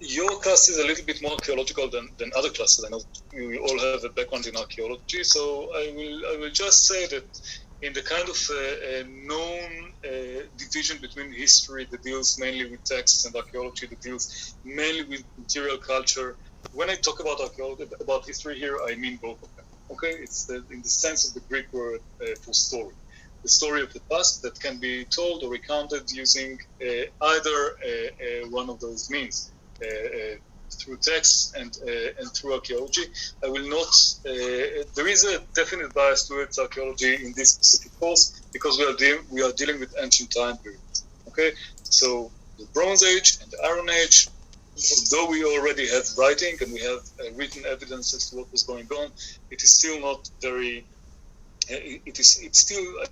your class is a little bit more archaeological than other classes. I know you all have a background in archaeology, so I will just say that in the kind of known division between history that deals mainly with texts and archaeology that deals mainly with material culture. When I talk about archaeology, about history here, I mean both of them. Okay, it's in the sense of the Greek word for story. The story of the past that can be told or recounted using either one of those means, through text and through archaeology. I will not. There is a definite bias towards archaeology in this specific course because we are dealing with ancient time periods. Okay, so the Bronze Age and the Iron Age. Although we already have writing and we have written evidence as to what was going on, it is still not very. It's still,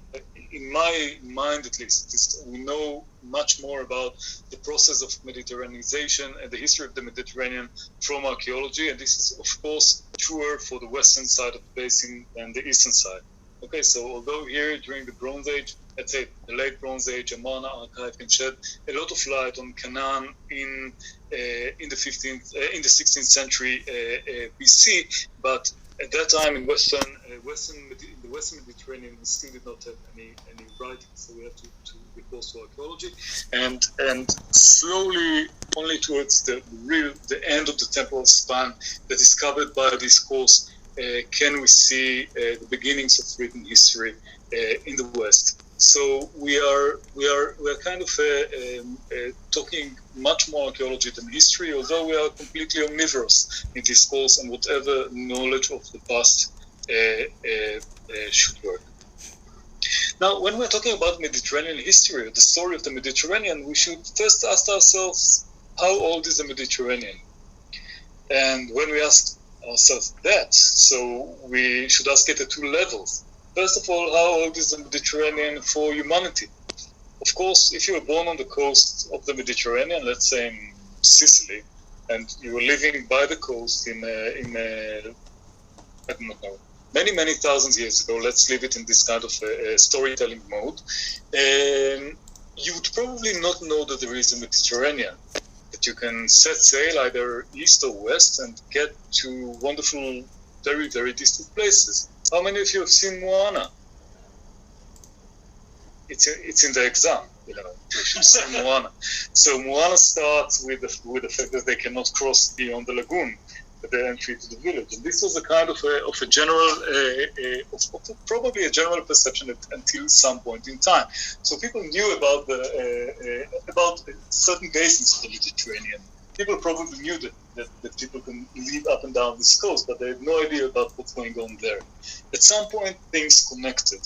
in my mind at least, we know much more about the process of Mediterraneization and the history of the Mediterranean from archaeology, and this is of course truer for the western side of the basin than the eastern side. Okay, so although here during the Bronze Age, let's say the late Bronze Age, Amarna archive can shed a lot of light on Canaan in the 16th century BC, but at that time in the Western Mediterranean, we still did not have any writing, so we have to recourse to archaeology, and slowly, only towards the end of the temporal span that is covered by this course, can we see the beginnings of written history in the West. So we are kind of talking much more archaeology than history, although we are completely omnivorous in this course, and whatever knowledge of the past should work. Now, when we're talking about Mediterranean history, or the story of the Mediterranean, we should first ask ourselves, how old is the Mediterranean? And when we ask ourselves that, so we should ask it at two levels. First of all, how old is the Mediterranean for humanity? Of course, if you were born on the coast of the Mediterranean, let's say in Sicily, and you were living by the coast in I don't know, many thousands years ago, let's leave it in this kind of storytelling mode, you would probably not know that there is a Mediterranean, that you can set sail either east or west and get to wonderful, very, very distant places. How many of you have seen Moana? It's in the exam, you should see Moana. So Moana starts with the fact that they cannot cross beyond the lagoon, the entry to the village, and this was a kind of a general, probably a general perception until some point in time. So people knew about about certain basins of the Mediterranean. People probably knew that people can live up and down this coast, but they had no idea about what's going on there. At some point, things connected.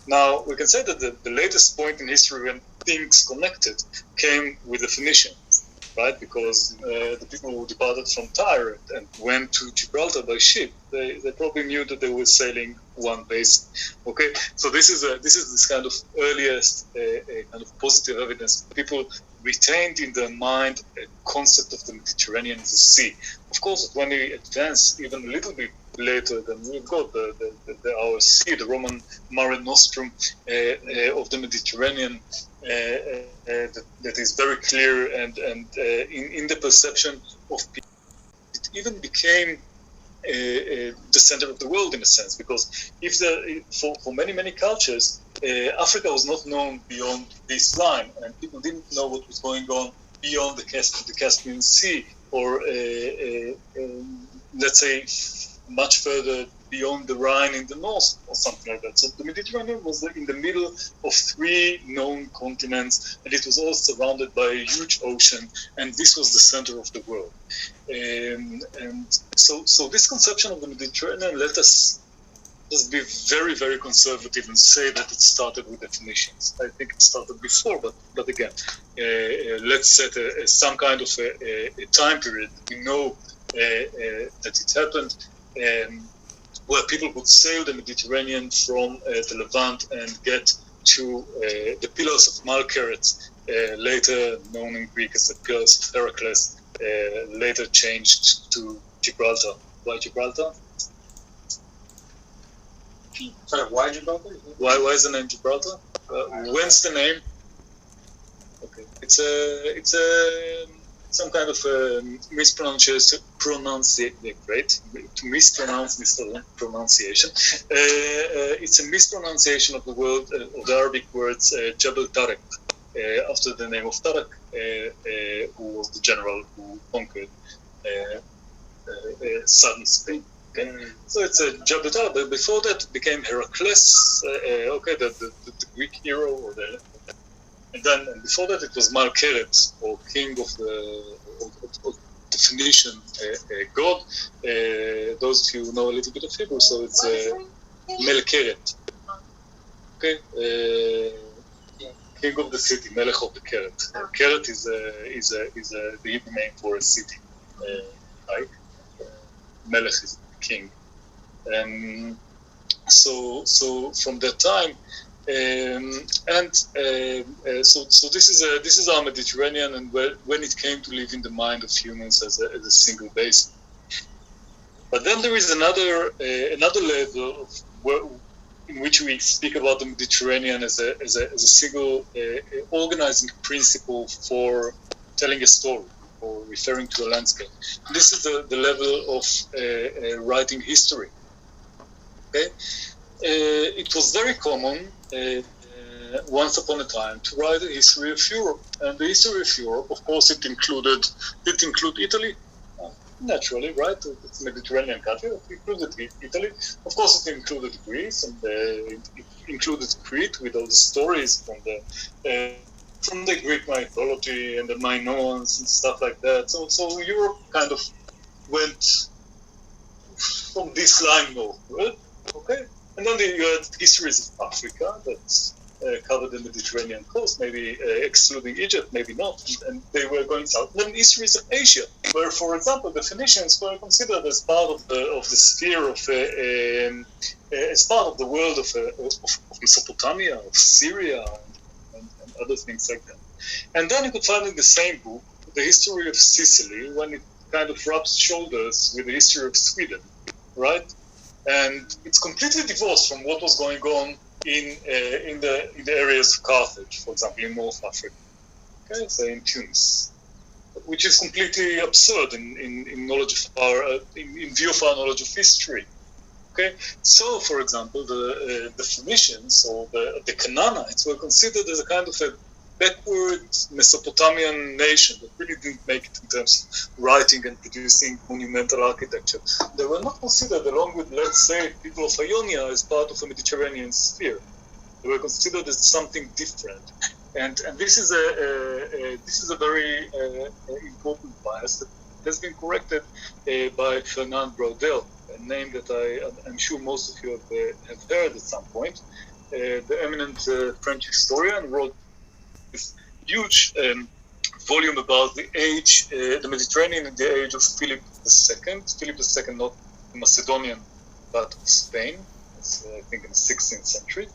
Now, we can say that the latest point in history when things connected came with the Phoenicians, right? Because the people who departed from Tyre and went to Gibraltar by ship, they probably knew that they were sailing one basin. Okay, so this is this kind of earliest kind of positive evidence. People retained in their mind a concept of the Mediterranean as a sea. Of course, when we advance even a little bit later, then we've got our sea, the Roman Mare Nostrum of the Mediterranean, that is very clear and in the perception of people. It even became the center of the world in a sense, because if for many cultures, Africa was not known beyond this line, and people didn't know what was going on beyond the Caspian Sea, or let's say much further beyond the Rhine in the north, or something like that. So the Mediterranean was in the middle of three known continents, and it was all surrounded by a huge ocean, and this was the center of the world. And so this conception of the Mediterranean let us just be very, very conservative and say that it started with the Phoenicians. I think it started before, but again, let's set some kind of a time period. We know that it happened, where people would sail the Mediterranean from the Levant and get to the Pillars of Malkeret, later known in Greek as the Pillars of Heracles, later changed to Gibraltar. Why Gibraltar? Sorry, why Gibraltar? Why is the name Gibraltar? Whence the name? Okay, it's a some kind of mispronunciation, right? To mispronounce pronunciation. It's a mispronunciation of the word, of the Arabic words Jabal Tariq, after the name of Tariq, who was the general who conquered southern Spain. Okay? So it's a Jabal Tariq, but before that it became Heracles, the Greek hero, or and before that it was Malkeret, or king of the Phoenician god. Those of you who know a little bit of Hebrew, so it's Melkeret. Okay, king of the city, Melech of the Keret. Keret is the Hebrew name for a city. Right? Melech is the king, and so from that time. So this is our Mediterranean, and when it came to live in the mind of humans as a single basin. But then there is another level of in which we speak about the Mediterranean as a single organizing principle for telling a story or referring to a landscape. This is the level of writing history. Okay. It was very common once upon a time to write a history of Europe, and the history of Europe, of course, did it include Italy? Naturally, right? It's a Mediterranean country. It included Italy. Of course, it included Greece, and it included Crete with all the stories from the Greek mythology and the Minoans and stuff like that. So Europe kind of went from this line northward. Okay. And then you had histories of Africa that covered the Mediterranean coast, maybe excluding Egypt, maybe not, and they were going south. And then histories of Asia, where, for example, the Phoenicians were considered as part of the sphere of, as part of the world of Mesopotamia, of Syria, and other things like that. And then you could find in the same book the history of Sicily, when it kind of rubs shoulders with the history of Sweden, right? And it's completely divorced from what was going on in the areas of Carthage, for example, in North Africa, okay, so in Tunis, which is completely absurd in knowledge of in view of our knowledge of history. Okay, so for example, the Phoenicians or the Canaanites were considered as a kind of a backward Mesopotamian nation that really didn't make it in terms of writing and producing monumental architecture. They were not considered, along with, let's say, people of Ionia, as part of a Mediterranean sphere. They were considered as something different, and this is a very important bias that has been corrected by Fernand Braudel, a name that I'm sure most of you have heard at some point. The eminent French historian wrote this huge volume about the age, the Mediterranean in the age of Philip II. Philip II, not the Macedonian, but of Spain, I think in the 16th century.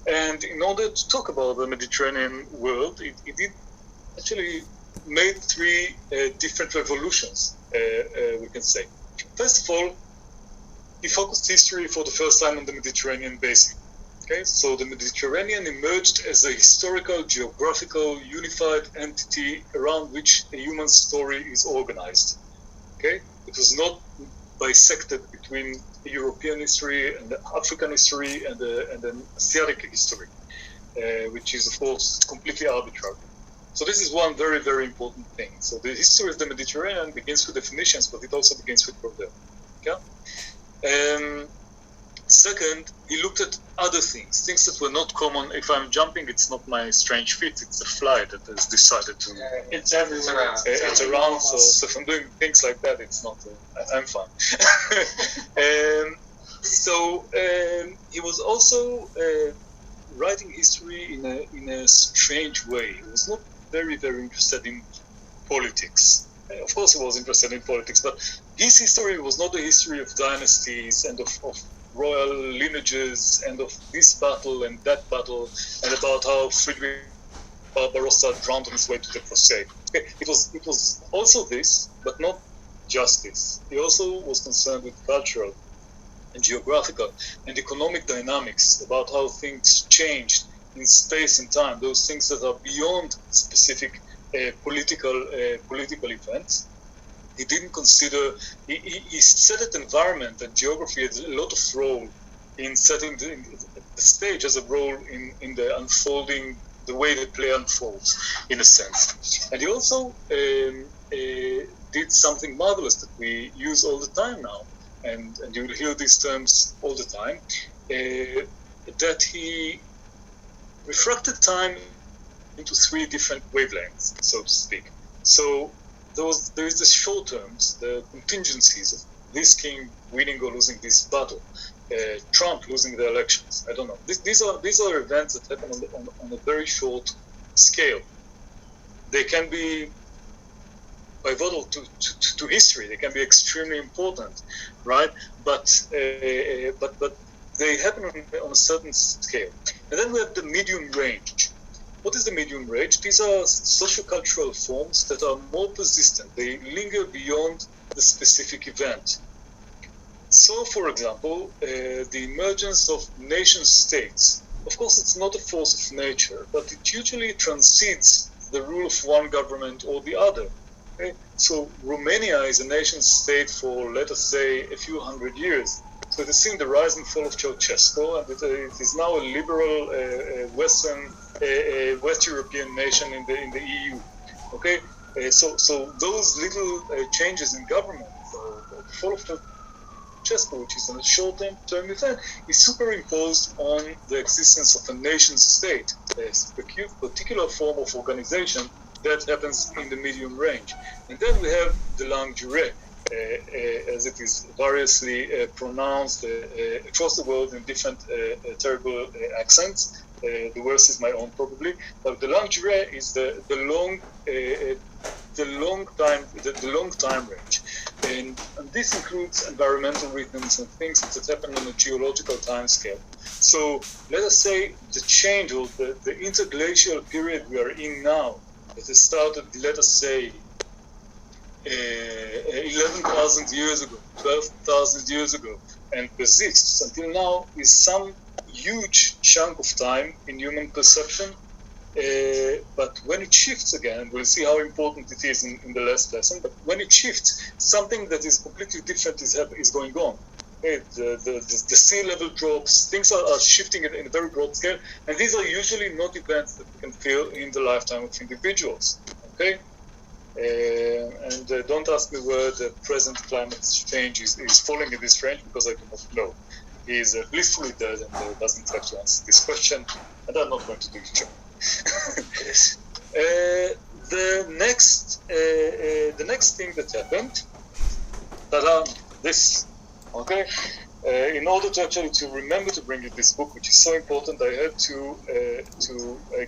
And in order to talk about the Mediterranean world, he did actually made three different revolutions, we can say. First of all, he focused history for the first time on the Mediterranean basin. Okay, so the Mediterranean emerged as a historical, geographical, unified entity around which a human story is organized. Okay, it was not bisected between the European history and the African history and the Asiatic history, which is, of course, completely arbitrary. So this is one very, very important thing. So the history of the Mediterranean begins with the Phoenicians, but it also begins with Braudel. Okay? Second, he looked at other things that were not common. If I'm jumping, it's not my strange feet, it's a fly that has decided to... It's everywhere. It's around, so if I'm doing things like that, it's not... I'm fine. He was also writing history in a strange way. He was not very, very interested in politics. Of course he was interested in politics, but his history was not the history of dynasties and of royal lineages and of this battle and that battle and about how Friedrich Barbarossa drowned on his way to the Crusade. Okay. It was also this, but not just this. He also was concerned with cultural and geographical and economic dynamics, about how things changed in space and time, those things that are beyond specific political events. He didn't consider, he said that environment and geography had a lot of role in setting the stage, as a role in the unfolding, the way the play unfolds, in a sense. And he also did something marvelous that we use all the time now, and you will hear these terms all the time, that he refracted time into three different wavelengths, so to speak. So there is the short terms, the contingencies of this king winning or losing this battle, Trump losing the elections. I don't know. These are events that happen on a very short scale. They can be pivotal to history. They can be extremely important, right? But they happen on a certain scale. And then we have the medium range. What is the medium range? These are sociocultural forms that are more persistent. They linger beyond the specific event. So, for example, the emergence of nation states. Of course, it's not a force of nature, but it usually transcends the rule of one government or the other. Okay? So, Romania is a nation state for, let us say, a few hundred years. So it has seen the rise and fall of Ceausescu, and it is now a liberal West European nation in the EU. Okay, so those little changes in government, the fall of Ceausescu, which is a short-term event, is superimposed on the existence of a nation state, a particular form of organization that happens in the medium range. And then we have the longue durée, as it is variously pronounced across the world in different terrible accents. The worst is my own, probably. But the longue durée is the long time range, and this includes environmental rhythms and things that happen on a geological time scale. So let us say the change or the interglacial period we are in now, that has started, let us say, 11,000 years ago, 12,000 years ago, and persists until now, is some huge chunk of time in human perception. But when it shifts again, we'll see how important it is in the last lesson, but when it shifts, something that is completely different is going on. Okay? The sea level drops, things are shifting in a very broad scale, and these are usually not events that we can feel in the lifetime of individuals. Okay? And don't ask me where the present climate change is falling in this range, because I do not know. He is blissfully dead and doesn't have to answer this question, and I'm not going to do the job. The next thing that happened, this, okay. In order to remember to bring you this book, which is so important, I had to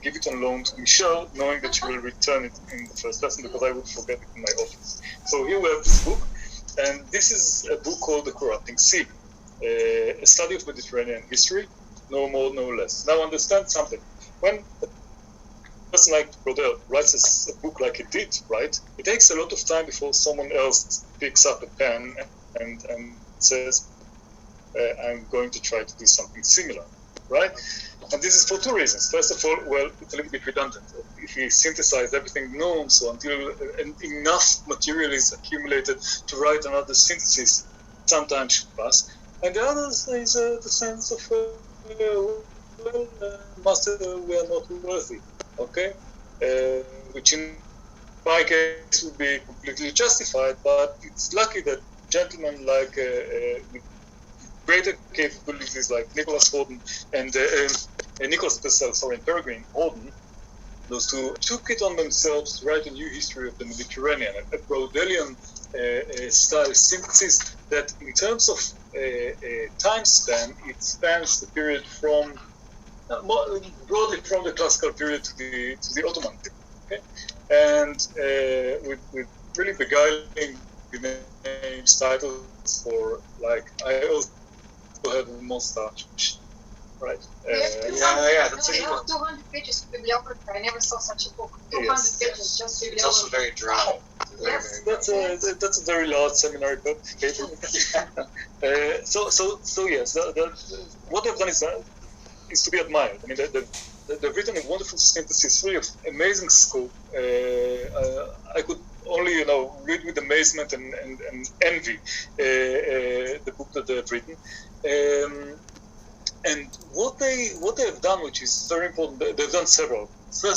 give it on loan to Michelle, knowing that she will return it in the first lesson, because I would forget it in my office. So here we have this book, and this is a book called The Corrupting Sea, a study of Mediterranean history, no more, no less. Now understand something. When a person like Brodel writes a book like he did, right, it takes a lot of time before someone else picks up a pen and says, I'm going to try to do something similar, right? And this is for two reasons. First of all, well, it's a little bit redundant. If we synthesize everything known, so until enough material is accumulated to write another synthesis, sometimes should pass. And the other is the sense of, master, we are not worthy, okay? Which in my case would be completely justified, but it's lucky that gentlemen like with greater capabilities like Nicholas Horden and Peregrine Horden, those two took it on themselves to write a new history of the Mediterranean, a Brodelian style synthesis that, in terms of time span, it spans the period from broadly from the classical period to the Ottoman period, okay? And with really beguiling names, titles for, like, I also have a mustache, right? Yeah, that's a good one. 200 pages of bibliography. I never saw such a book. 200 Yes. pages, just It's also bibliography. very dry. Yes. That's a very large seminary book. So yes, what they've done is to be admired. I mean, they've written a wonderful synthesis, full of amazing scope. I could only, read with amazement and envy the book that they've written. And what they have done, which is very important, they've done several. So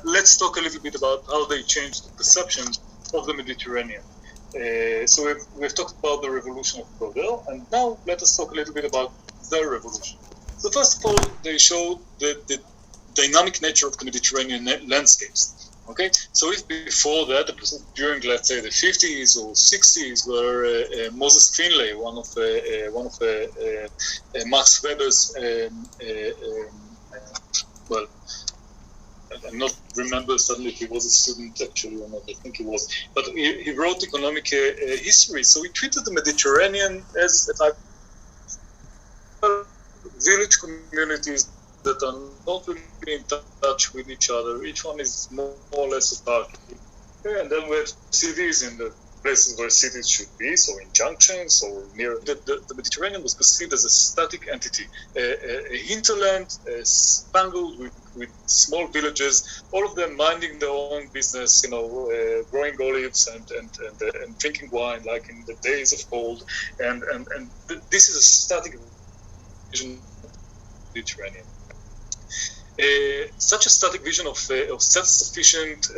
let's talk a little bit about how they changed the perception of the Mediterranean. So we've talked about the revolution of Brodel, and now let us talk a little bit about their revolution. So first of all, they showed the dynamic nature of the Mediterranean landscapes. Okay, so if before that, during let's say the 50s or 60s, where Moses Finlay, one of Max Weber's, well, I'm not remember suddenly if he was a student actually or not. I think he was, but he wrote economic history. So he treated the Mediterranean as a type of village communities that are not really in touch with each other. Each one is more or less apart. Okay, and then we have cities in the places where cities should be, so in junctions or near. The Mediterranean was perceived as a static entity, a hinterland spangled with small villages, all of them minding their own business, growing olives and drinking wine like in the days of old. And this is a static vision of the Mediterranean. Such a static vision of self-sufficient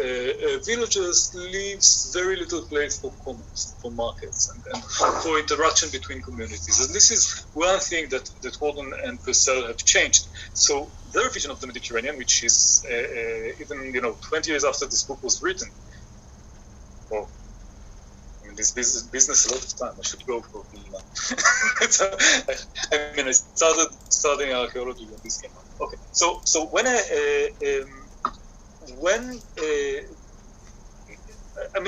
villages leaves very little place for commerce, for markets, and for interaction between communities. And this is one thing that Gordon and Purcell have changed. So their vision of the Mediterranean, which is even 20 years after this book was written, well, this business a lot of time. I should go for it now. I started studying archaeology when this came out. Okay, so when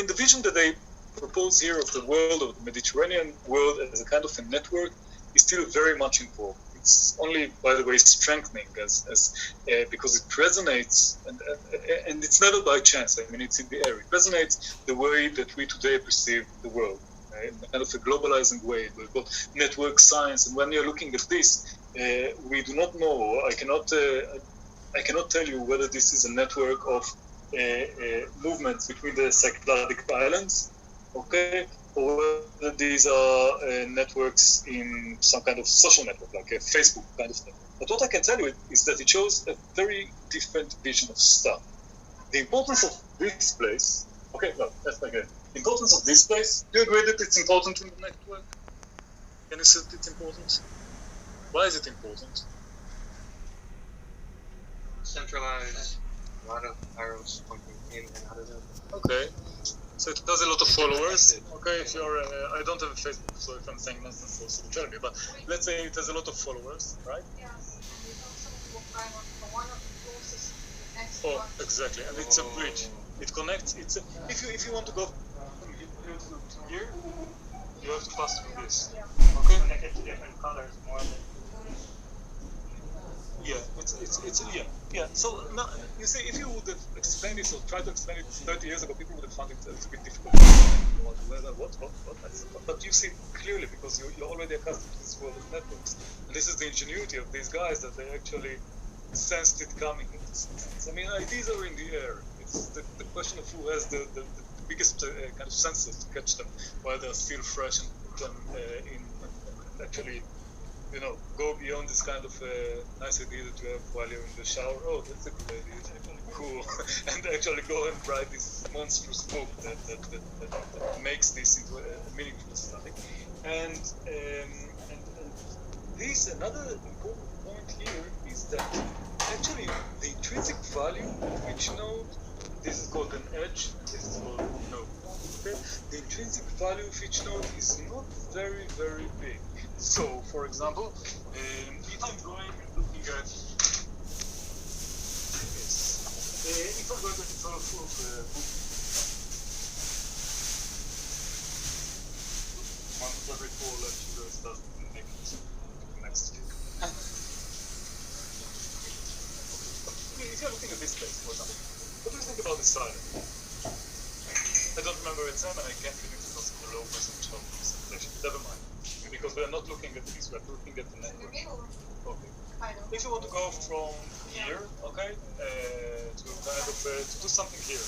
the vision that they propose here of the world, of the Mediterranean world as a kind of a network is still very much involved. It's only, by the way, strengthening as because it resonates, and it's never by chance. I mean, it's in the air. It resonates the way that we today perceive the world, in kind of a globalizing way. We've got network science, and when you're looking at this, we do not know. I cannot tell you whether this is a network of movements between the Cycladic islands, okay, or whether these are networks in some kind of social network, like a Facebook kind of thing. But what I can tell you is that it shows a very different vision of stuff. The importance of this place, okay, no, that's not good. The importance of this place, do you agree that it's important in the network? Can you say that it's important? Why is it important? Centralized, a lot of arrows pointing in and out of it. Okay. So it has a lot of followers. Okay, if you're, I don't have a Facebook, so if I'm saying nonsense, also tell me. But let's say it has a lot of followers, right? Yes. From one of the courses to the next Oh, one. exactly. And it's a bridge. It connects. If you want to go from here to here, you have to pass through this. Okay. Connected to different colors more than. Yeah, it's yeah. So now, you see, if you would have explained this or tried to explain it 30 years ago, people would have found it a little bit difficult. But you see clearly because you're already accustomed to this world of networks, and this is the ingenuity of these guys that they actually sensed it coming. I mean, ideas are in the air. It's the question of who has the biggest kind of senses to catch them while they're still fresh and put them in actually. Go beyond this kind of nice idea that you have while you're in the shower. Oh, that's a good idea. It's actually cool. And actually go and write this monstrous book that makes this into a meaningful study. And this, another important point here is that actually the intrinsic value of each node, this is called an edge, this is called a node. Okay? The intrinsic value of each node is not very, very big. So, for example, if I'm going and looking at this, if I'm going to sort of once every 4 lectures does the next year. If you're looking at this place, for example, what do you think about this island? I don't remember its name and I can't read it because of the low percentage of this. precipitation. Never mind, because we are not looking at this. We are looking at the It's in the network. middle, Okay. kind of. If you want to go from here, okay, to kind of to do something here.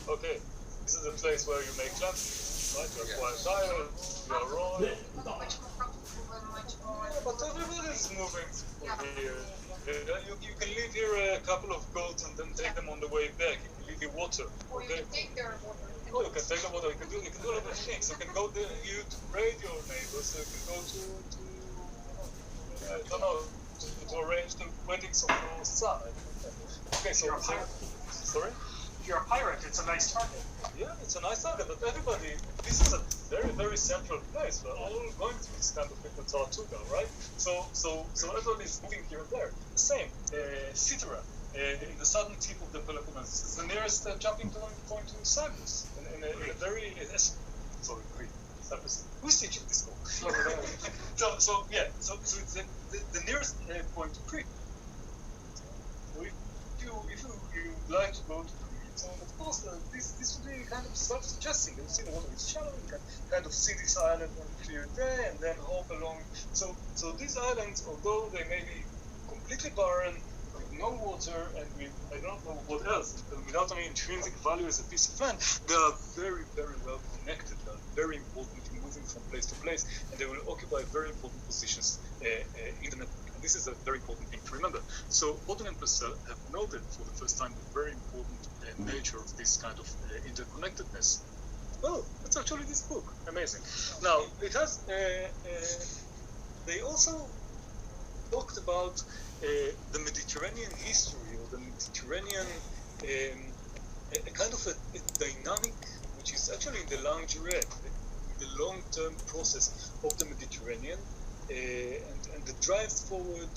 Okay, this is a place where you make classes, right? You are quite tired, you are wrong. Much more comfortable and much more. Yeah, but everybody is moving through here. You can leave here a couple of goats and then take them on the way back. You can leave your water. Or you Okay. can take their water. Oh, you can take the water. You can do a lot of things. You can go there. You to raid your neighbors. You can go to I don't know to arrange the weddings of your son. Okay, so sorry. If you're a pirate, it's a nice target. Yeah, it's a nice target, but everybody, this is a very, very central place. We're all going through this kind of thing with Tortuga, right? So everybody is moving here and there. The same, Cythera, in the southern tip of the Peloponnese, is the nearest jumping point to Cyprus. In a very, sorry, Crete, Cyprus. Who's teaching this school? so it's the nearest point to Crete. So if you like to go to Crete, so of course this would be kind of self-suggesting. You see the water is shallow, you can kind of see this island on a clear day and then hop along. So these islands, although they may be completely barren, with no water and with I don't know what else, without any intrinsic value as a piece of land, they are very, very well connected. They are very important in moving from place to place, and they will occupy very important positions in the network. And this is a very important thing to remember. So Odin and Purcell have noted for the first time the very important nature of this kind of interconnectedness. Oh, it's actually this book. Amazing. Now, it has, they also talked about the Mediterranean history, or the Mediterranean, a kind of a dynamic, which is actually in the lingerie, the long-term process of the Mediterranean, and the drive forward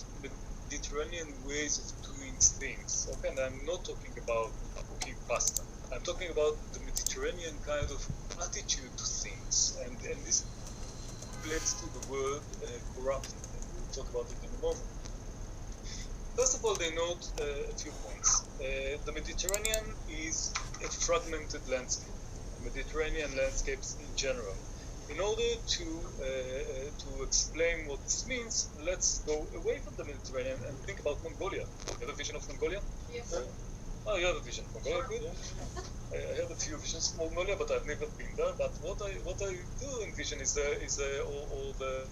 Mediterranean ways of doing things. Okay, and I'm not talking about cooking pasta. I'm talking about the Mediterranean kind of attitude to things, and this relates to the word corruption. We'll talk about it in a moment. First of all, they note a few points. The Mediterranean is a fragmented landscape. Mediterranean landscapes in general. In order to explain what this means, let's go away from the Mediterranean and think about Mongolia. You have a vision of Mongolia? Yes. Oh, you have a vision of Mongolia, good. I have a few visions of Mongolia, but I've never been there. But what I do envision is all the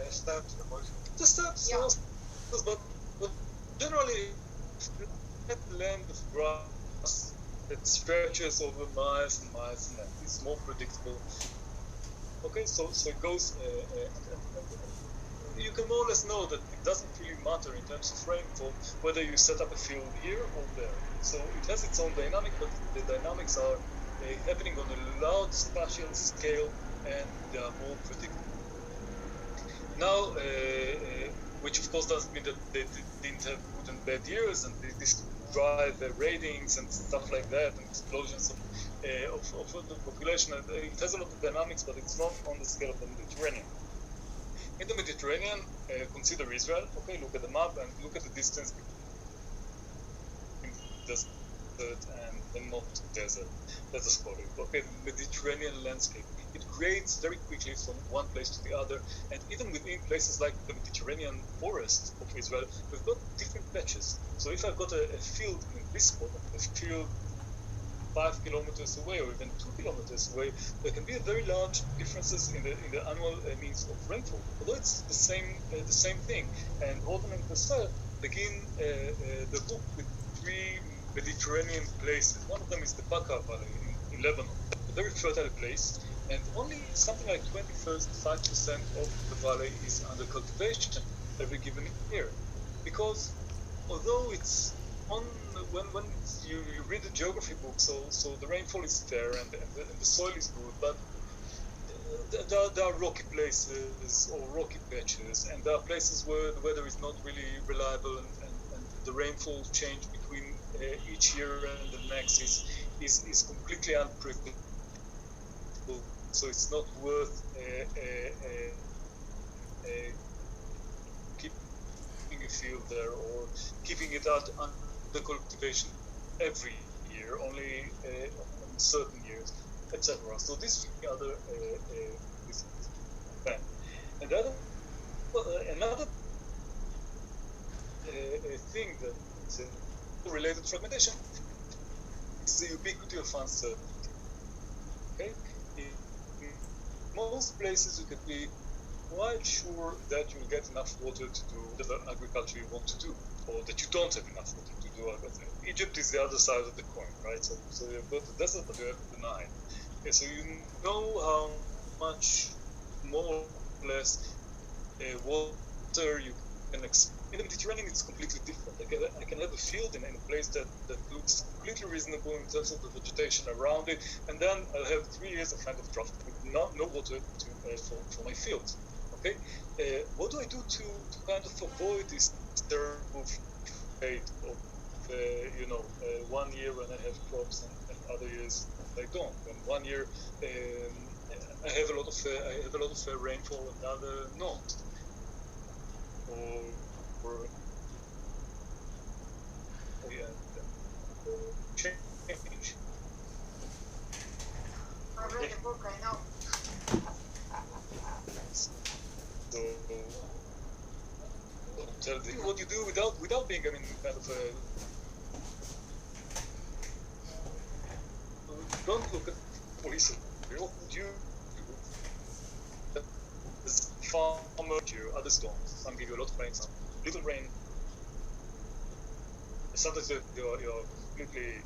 steps, the steps, Yeah. but generally, land of grass that stretches over miles and miles, and it's more predictable. Okay, so it goes. You can more or less know that it doesn't really matter in terms of rainfall whether you set up a field here or there. So it has its own dynamic, but the dynamics are happening on a large spatial scale, and they are more predictable. Now, which of course doesn't mean that they didn't have good and bad years, and this drive ratings and stuff like that, and explosions of the population. It has a lot of dynamics, but it's not on the scale of the Mediterranean. In the Mediterranean, consider Israel. Okay, look at the map and look at the distance between the desert and not desert. Let us call it. Okay, the Mediterranean landscape. It grades very quickly from one place to the other, and even within places like the Mediterranean forest of Israel, we've got different patches. So if I've got a field in this spot, a field 5 kilometers away, or even 2 kilometers away, there can be a very large differences in the annual means of rainfall. Although it's the same thing. And Odin and Purcell begin the book with 3 Mediterranean places. One of them is the Bekaa Valley in Lebanon, a very fertile place. And only something like 25% of the valley is under cultivation every given year, because although it's on when you read the geography book, so the rainfall is there and the soil is good, but there are rocky places or rocky patches, and there are places where the weather is not really reliable, and the rainfall change between each year and the next is completely unpredictable. So it's not worth keeping a field there or keeping it out under cultivation every year, only on certain years. etc. So this is the other this plan. And the other, another thing that related to fragmentation is the ubiquity of uncertainty. Okay, in most places you can be quite sure that you'll get enough water to do the agriculture you want to do, or that you don't have enough water to do agriculture. Egypt is the other side of the coin, right? So you've got the desert, but you have the Nile. Okay, so you know how much more or less water you can expect. In the Mediterranean, it's completely different. I can have a field in a place that looks completely reasonable in terms of the vegetation around it, and then I'll have 3 years of kind of drought with no water for my field. Okay, what do I do to kind of avoid this terrible fate of 1 year when I have crops and other years I don't? When 1 year I have a lot of rainfall and other not, or change. I read the book, I know. So tell me what you do without being, I mean, kind of don't look at police. What would you do? As farmer, others don't. Some give you a lot of rain, some little rain. Sometimes you're completely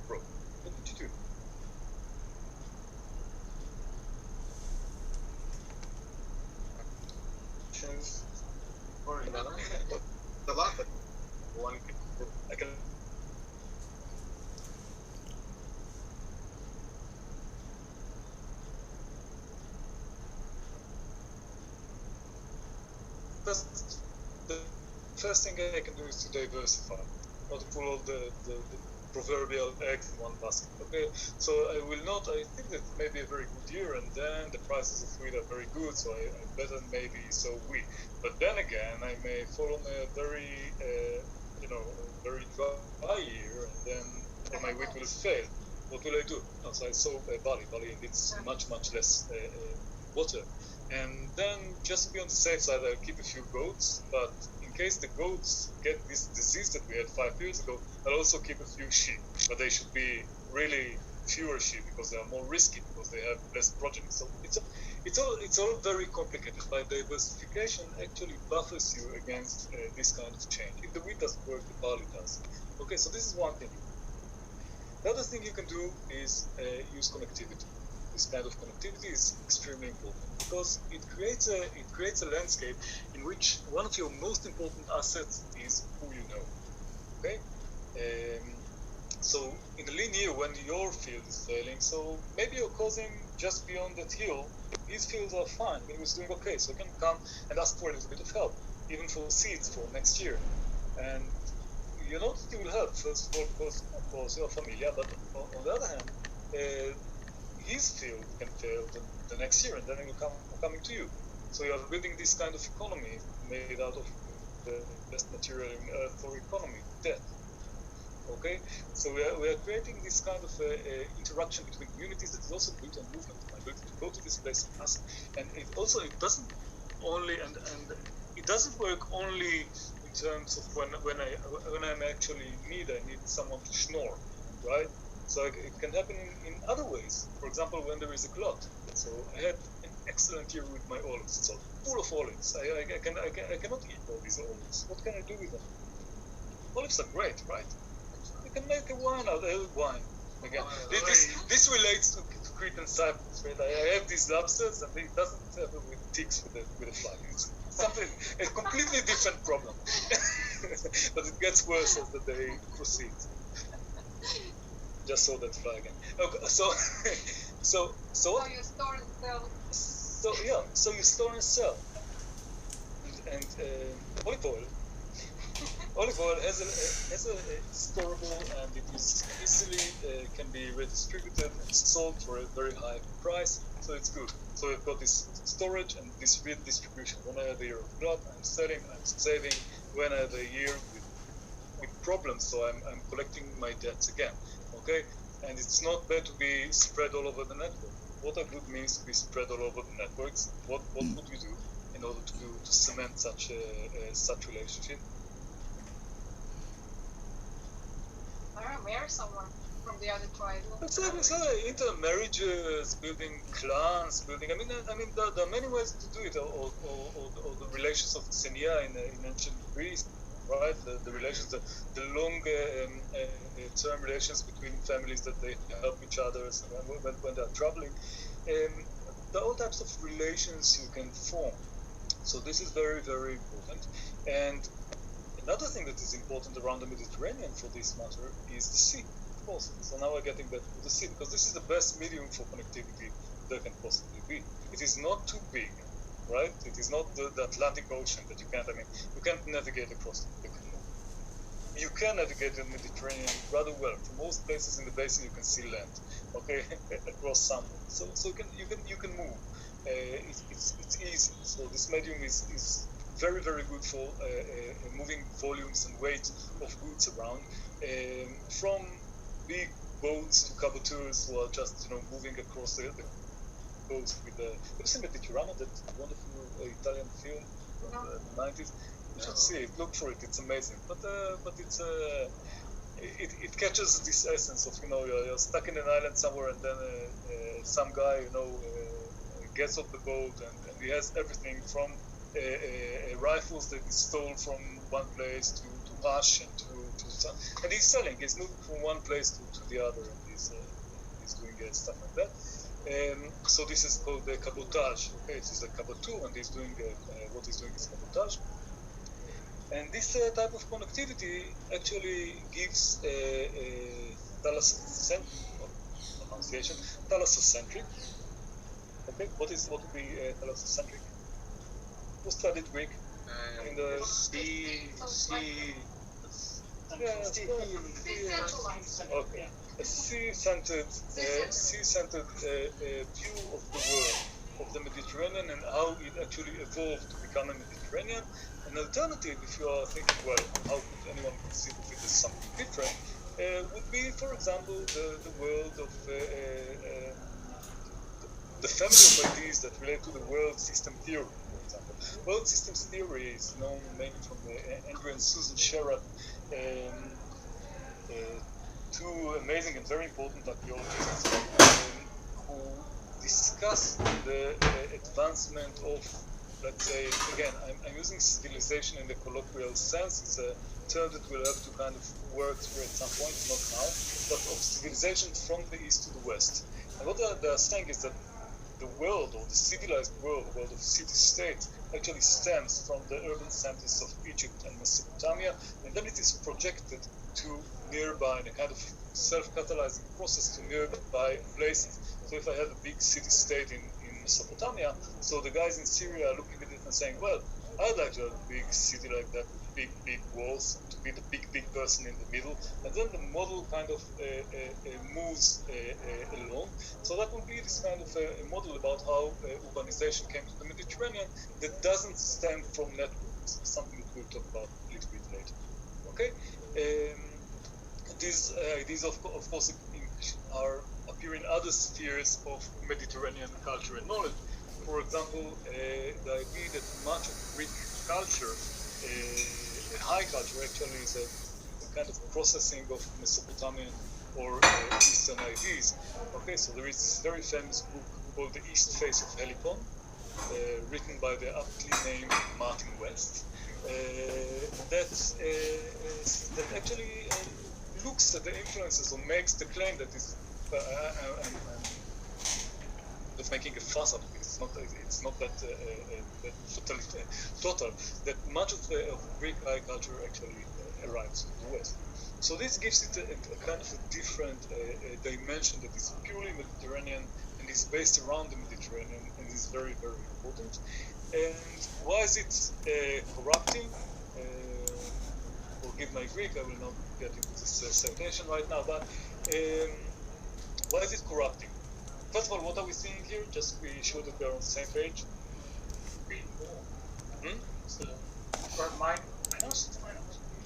broke. What would you do? Or another. The lot of one. I can. The first thing I can do is to diversify, not to put all the proverbial eggs in one basket. Okay, so I think that may be a very good year, and then the prices of wheat are very good, so I better maybe sow wheat. But then again, I may fall on a very, very dry year, and then my wheat will fail. What will I do? So I sow barley. Barley needs much less water. And then, just to be on the safe side, I'll keep a few goats, but in case the goats get this disease that we had 5 years ago, I'll also keep a few sheep, but they should be really fewer sheep because they are more risky because they have less progeny. So it's all very complicated. By diversification actually buffers you against this kind of change. If the wheat doesn't work, the barley does. Okay, so this is one thing. The other thing you can do is use connectivity. This kind of connectivity is extremely important because it creates a landscape in which one of your most important assets is who you know. Okay, so in the linear, when your field is failing, so maybe your cousin just beyond that hill, his fields are fine, he was doing okay, so you can come and ask for a little bit of help, even for seeds for next year, and you know that you will help first of all because of course you're familiar, but on the other hand. His field can fail the next year, and then it will coming to you. So you are building this kind of economy made out of the best material in Earth for economy, death. Okay, so we are creating this kind of interaction between communities that is also built on movement. My ability to go to this place and ask, and it doesn't only and it doesn't work only in terms of when I'm actually in need. I need someone to schnorr, right? So it can happen in other ways. For example, when there is a glut. So I had an excellent year with my olives. So full of olives. I cannot eat all these olives. What can I do with them? Olives are great, right? You can make a wine out of wine. Again, this relates to Crete and Cyprus, right? I have these lobsters, and it doesn't have with ticks with the fly. It's something a completely different problem, but it gets worse as the day proceeds. Just saw that fly again. Okay, so you store and sell. So you store and sell, and olive oil. Olive oil has a storable, and it is easily can be redistributed and sold for a very high price. So it's good. So we've got this storage and this redistribution. When I have a year of glut, I'm selling, I'm saving. When I have a year with problems, so I'm collecting my debts again. Okay, and it's not bad to be spread all over the network. What a good means to be spread all over the networks. What would we do in order to cement such relationship? I don't know, marry someone from the other tribe. It's like intermarriages, building clans, building. I mean, there are many ways to do it, or the relations of Xenia in ancient Greece, right? The relations, the long term relations between families that they help each other when they're traveling. There are all types of relations you can form. So this is very, very important. And another thing that is important around the Mediterranean for this matter is the sea, of course. So now we're getting back to the sea, because this is the best medium for connectivity there can possibly be. It is not too big, right? It is not the Atlantic Ocean that you can't navigate across the canal. You can navigate the Mediterranean rather well. For most places in the basin, you can see land, okay, across somewhere. So you can move. It's easy. So this medium is very, very good for moving volumes and weight of goods around, from big boats to caboteurs who are just moving across the coast with the. Have you seen Mediterranean, that wonderful Italian film from the 90s? You should see it. Look for it. It's amazing. But it's it catches this essence of you're stuck in an island somewhere, and then some guy gets off the boat, and he has everything from rifles that he stole from one place to hash and and he's selling. He's moving from one place to the other, and he's doing stuff like that. So this is called the cabotage. Okay, this is a caboteur, and he's doing what he's doing is cabotage. And this type of connectivity actually gives thalassocentric. Okay, what would be thalassocentric? Who studied Greek in the Okay, a sea-centered view of the world, of the Mediterranean, and how it actually evolved to become a Mediterranean. An alternative, if you are thinking, well, how could anyone conceive of it as something different, would be, for example, the world of the family of ideas that relate to the world system theory, for example. World systems theory is known mainly from Andrew and Susan Sherrod, two amazing and very important archaeologists who discuss the advancement of, let's say, again, I'm using civilization in the colloquial sense. It's a term that we'll have to kind of work through at some point, not now, but of civilization from the east to the west. And what they're saying is that the world, or the civilized world, the world of city-states, actually stems from the urban centers of Egypt and Mesopotamia, and then it is projected to nearby in a kind of self-catalyzing process to nearby places. So if I have a big city-state in Mesopotamia, so the guys in Syria are looking at it and saying, well, I'd like to have a big city like that with big walls, to be the big person in the middle, and then the model kind of moves along. So that would be this kind of a model about how urbanization came to the Mediterranean that doesn't stem from networks, something that we'll talk about a little bit later. Okay? These ideas, of course, appear in other spheres of Mediterranean culture and knowledge. For example, the idea that much of Greek culture, high culture, actually is a kind of processing of Mesopotamian or Eastern ideas. Okay, so there is this very famous book called The East Face of Helicon, written by the aptly named Martin West, that actually looks at the influences or makes the claim that is I'm not making a fuss out of it. It's not that total. That much of Greek high culture actually arrives in the West. So this gives it a kind of a different dimension that is purely Mediterranean and is based around the Mediterranean and is very, very important. And why is it corrupting? Forgive my Greek, I will not get into this citation right now, but why is it corrupting? First of all, what are we seeing here? Just to be sure that we are on the same page. So, or minors?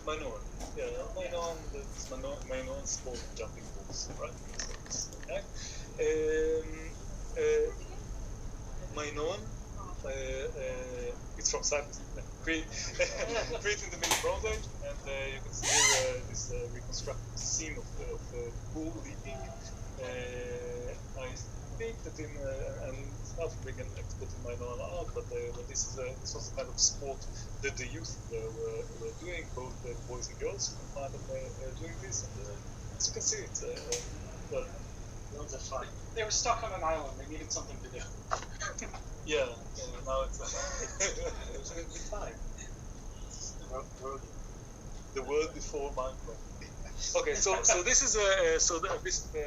Minor. Yeah, minor. That's minor sport jumping balls, right? So things. Okay? Mainon, it's from Cyprus. Crete in the Middle Bronze Age, and you can see here this reconstructed scene of bull leaping. I think that I'm not a big expert in Mainon art, but this was the kind of sport that the youth were doing, both boys and girls. You can find them doing this, and as you can see, it's well. Loads of fun. They were stuck on an island. They needed something to do. Yeah, now it's It was a good time. the world before Minecraft. Okay, so this is this is the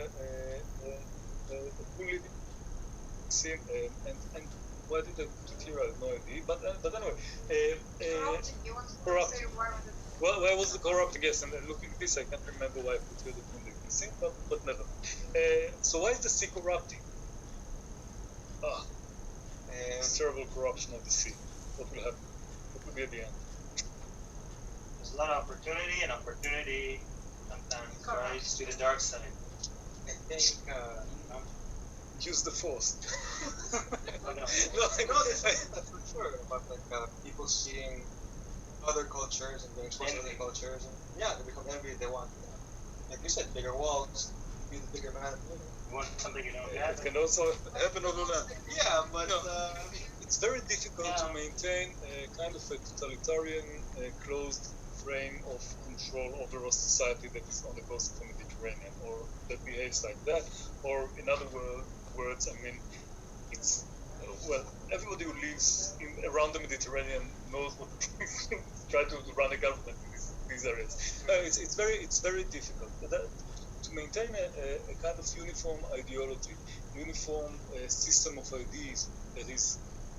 full living scene, and why did I put it here? I have no idea. But anyway, Corrupting. You want to corrupting. say why was it? Well, where was the corrupting? Yes, and looking at this, I can't remember why I put here the full living scene, but never. So why is the sea corrupting? This terrible corruption of the sea. What will happen? What will be at the end? There's a lot of opportunity, and opportunity sometimes drives to the dark side. I think Use the force. Oh, no. that's for sure. But like people seeing other cultures and being exposed to other cultures, and yeah, they become envy. They want, like you said, bigger walls, be the bigger man. You want something you don't It have. can also happen over land. Yeah, but No. It's very difficult to maintain a kind of a totalitarian, closed frame of control over a society that is on the coast of the Mediterranean, or that behaves like that, or in other words, I mean, it's well, everybody who lives around the Mediterranean knows what to try to run a government in these areas. It's very difficult. To maintain a kind of uniform ideology, uniform system of ideas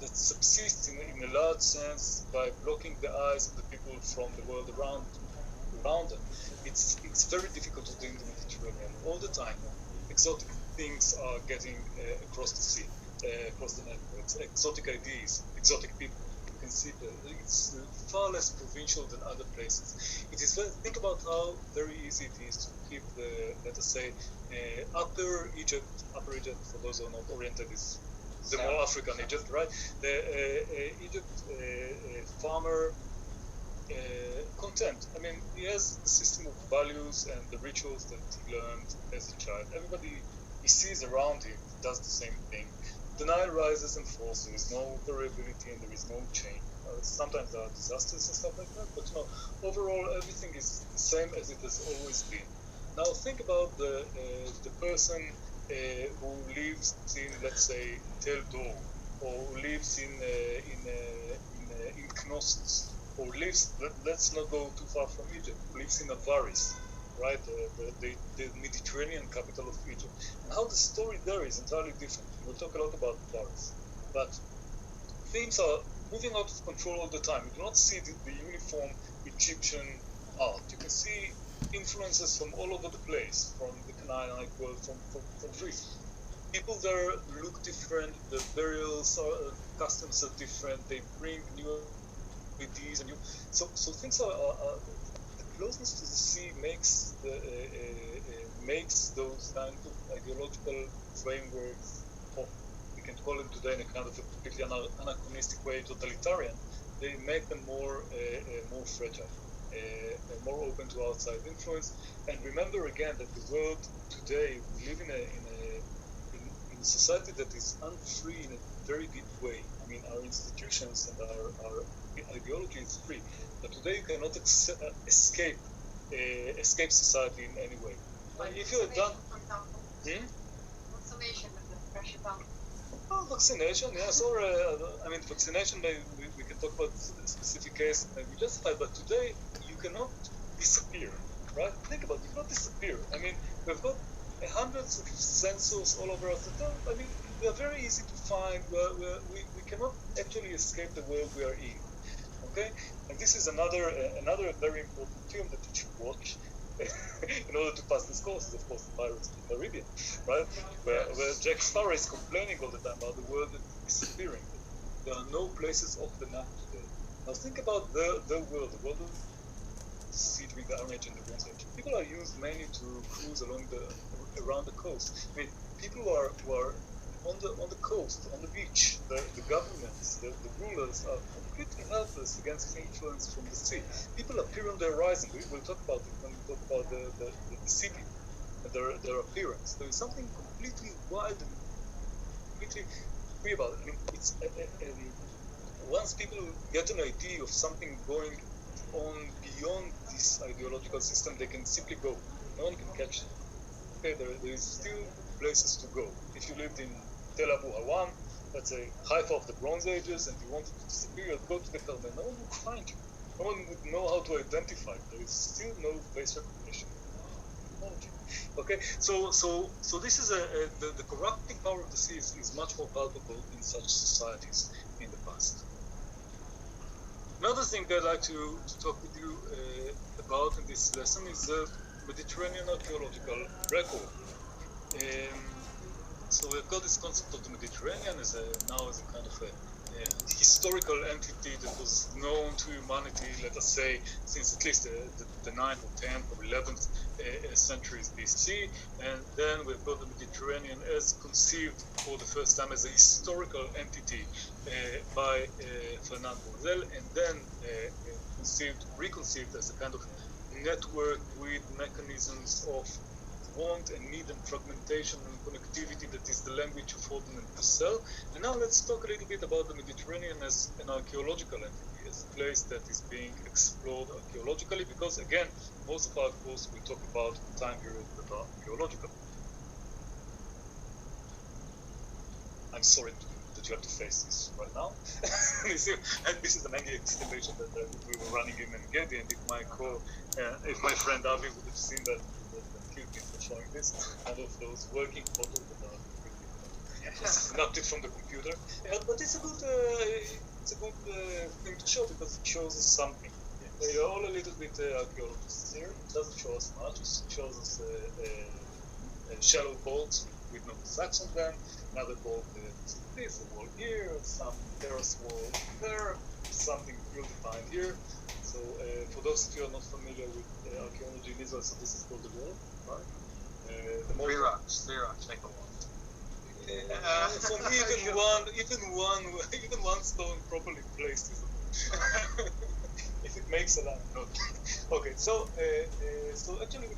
that subsists in a large sense by blocking the eyes of the people from the world around them. It's very difficult to do in the Mediterranean all the time. Exotic things are getting across the sea, across the network. It's exotic ideas, exotic people. You can see it's far less provincial than other places. It is think about how very easy it is to keep the, let us say, Upper Egypt, for those who are not oriented, is the more African Egypt, right? The Egypt farmer content. I mean, he has the system of values and the rituals that he learned as a child. Everybody he sees around him does the same thing. The Nile rises and falls. There is no variability and there is no change. Sometimes there are disasters and stuff like that, but overall everything is the same as it has always been. Now think about the person who lives in, let's say, Tel Dor, or who lives in Knossos, or lives, let's not go too far from Egypt, lives in Avaris, right, the Mediterranean capital of Egypt. And how the story there is entirely different. We'll talk a lot about Avaris, but things are moving out of control all the time. You do not see the uniform Egyptian art. You can see influences from all over the place, from the Canaanite world, from Greece. People there look different. The burials customs are different. They bring new ideas and new. So things are the closeness to the sea makes those kind of ideological frameworks, or we can call them today in a kind of a completely anachronistic way, totalitarian. They make them more fragile. More open to outside influence, and remember again that the world today, we live in a society that is unfree in a very deep way. I mean, our institutions and our ideology is free, but today you cannot escape society in any way. Like if you are done, vaccination with the pressure down. Vaccination, yes, or I mean, vaccination. We can talk about specific case, maybe justified, but today you cannot disappear, right? Think about it, you cannot disappear. I mean, we've got hundreds of sensors all over us. I mean, they are very easy to find. We cannot actually escape the world we are in. Okay, and this is another very important film that you should watch. In order to pass this course, is of course the Pirates of the Caribbean, right? Where Jack Sparrow is complaining all the time about the world that is disappearing. There are no places off the map today. Now think about the world of the sea during the Iron Age and the Bronze Age. People are used mainly to cruise along the around the coast. I mean, people who are on the coast, on the beach, the governments, the rulers are completely helpless against the influence from the sea. People appear on the horizon. We'll talk about it when we talk about the city and their appearance. There is something completely wild and completely free about it. I mean, it's once people get an idea of something going on beyond this ideological system, they can simply go. No one can catch them. Okay, there is still places to go. If you lived in Tel Abu Hawan, let's say Haifa of the Bronze Ages, and you wanted to disappear, you'd go to the Kermel. No one would find you. No one would know how to identify you. There is still no face recognition. Okay, so this is the corrupting power of the sea is much more palpable in such societies in the past. Another thing I'd like to talk with you about in this lesson is the Mediterranean archaeological record. So we've got this concept of the Mediterranean now as a kind of a historical entity that was known to humanity, let us say, since at least the 9th or 10th or 11th centuries BC. And then we've got the Mediterranean as conceived for the first time as a historical entity by Fernand Braudel, and then reconceived as a kind of network with mechanisms of want and need and fragmentation and connectivity that is the language of Odin and Purcell. And now let's talk a little bit about the Mediterranean as an archaeological entity, as a place that is being explored archaeologically, because again, most of our course we talk about time periods that are archaeological. I'm sorry that you have to face this right now. And this is the main exclamation that we were running in Engedi, and if my friend Avi would have seen that, killed me for showing this, kind of those working photos that are snapped it from the computer. But it's a good thing to show because it shows us something. They are all a little bit archaeologists here. It doesn't show us much. It shows us shallow bolts with no sacks on them. Another bolt this, a wall here, some terrace wall there, something well-defined here. So for those of you who are not familiar with archaeology in Israel, so this is called the wall, right? Three rocks, make a wall. So even one stone properly placed is if it makes a line. No. Okay, so actually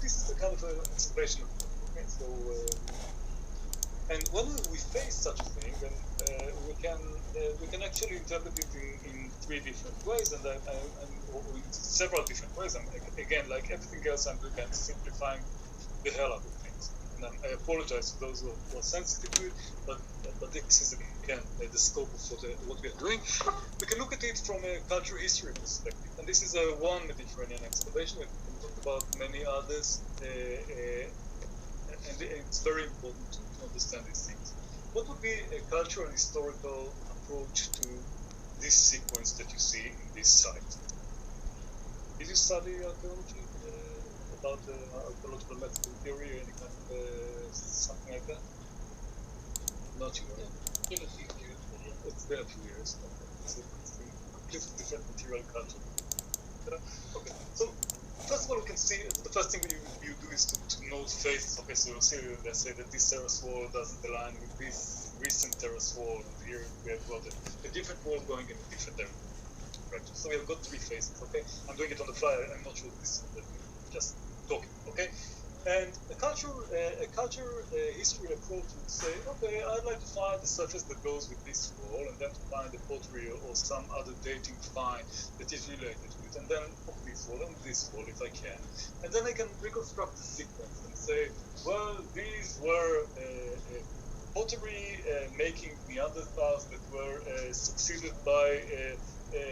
this is the kind of explanation of it. Okay, so and when we face such a thing, then we can actually interpret it in three different ways, and or in several different ways. And again, like everything else, I'm simplifying the hell out of things. And I apologize to those who are sensitive to it, but this is again the scope of what we are doing. We can look at it from a cultural history perspective, and this is one Mediterranean excavation. We can talk about many others, and it's very important to understand these things. What would be a cultural and historical approach to this sequence that you see in this site? Did you study archaeology, about archaeological method theory, or any kind of something like that? Not you. In a few years. It's been a few years. It's a completely different material culture. Okay, so first of all, we can see the first thing you do is to note phases. Okay, so you'll see, let's say that this terrace wall doesn't align with this recent terrace wall, and here we have got a different wall going in a different direction. So we have got three phases. Okay, I'm doing it on the fly. I'm not sure this is just talking. Okay, and a culture history approach would say, okay, I'd like to find the surface that goes with this wall, and then to find the pottery or some other dating find that is related to it, and then of this wall and this wall if I can, and then I can reconstruct the sequence and say, well, these were pottery making Neanderthals that were succeeded by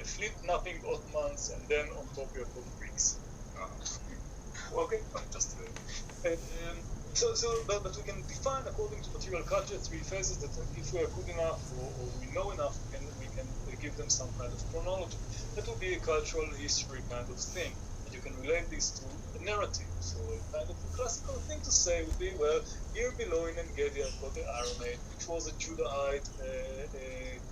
flip-napping Ottomans, and then on top you have got Greeks. Okay, just but we can define according to material culture three phases that if we are good enough or we know enough, we can give them some kind of chronology. That will be a cultural history kind of thing. And you can relate this to a narrative. So a kind of a classical thing to say would be, well, here below in Engedi I've got the Aramate, which was a Judahite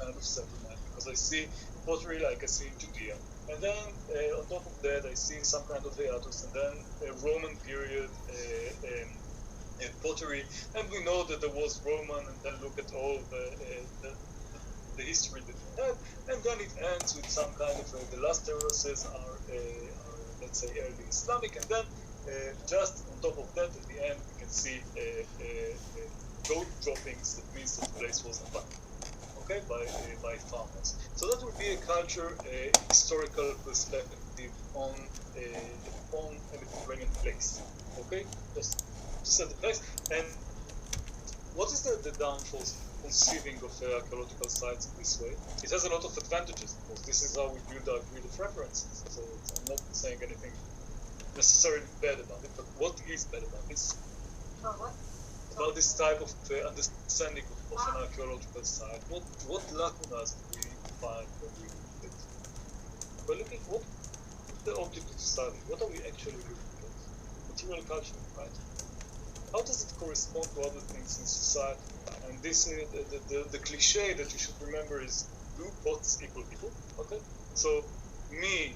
kind of settlement, because I see pottery like I see in Judea. And then on top of that I see some kind of hiatus, and then a Roman period pottery, and we know that there was Roman, and then look at all the history that we had, and then it ends with some kind of the last terraces are let's say early Islamic, and then just on top of that, at the end, we can see gold droppings. That means that the place was abandoned, okay, by farmers. So that would be a culture, historical perspective on a Mediterranean place, okay, just to set the place. And what is the downfalls of conceiving of archaeological sites in this way? It has a lot of advantages, because this is how we build our grid of references. So I'm not saying anything necessarily bad about it, but what is bad about this? About this type of understanding of an archaeological site? What lacunas do we find when we look at it? We're looking at what the object of study. What are we actually looking at? Material culture, right? How does it correspond to other things in society? And this the cliche that you should remember is two pots equal people. Okay, so me,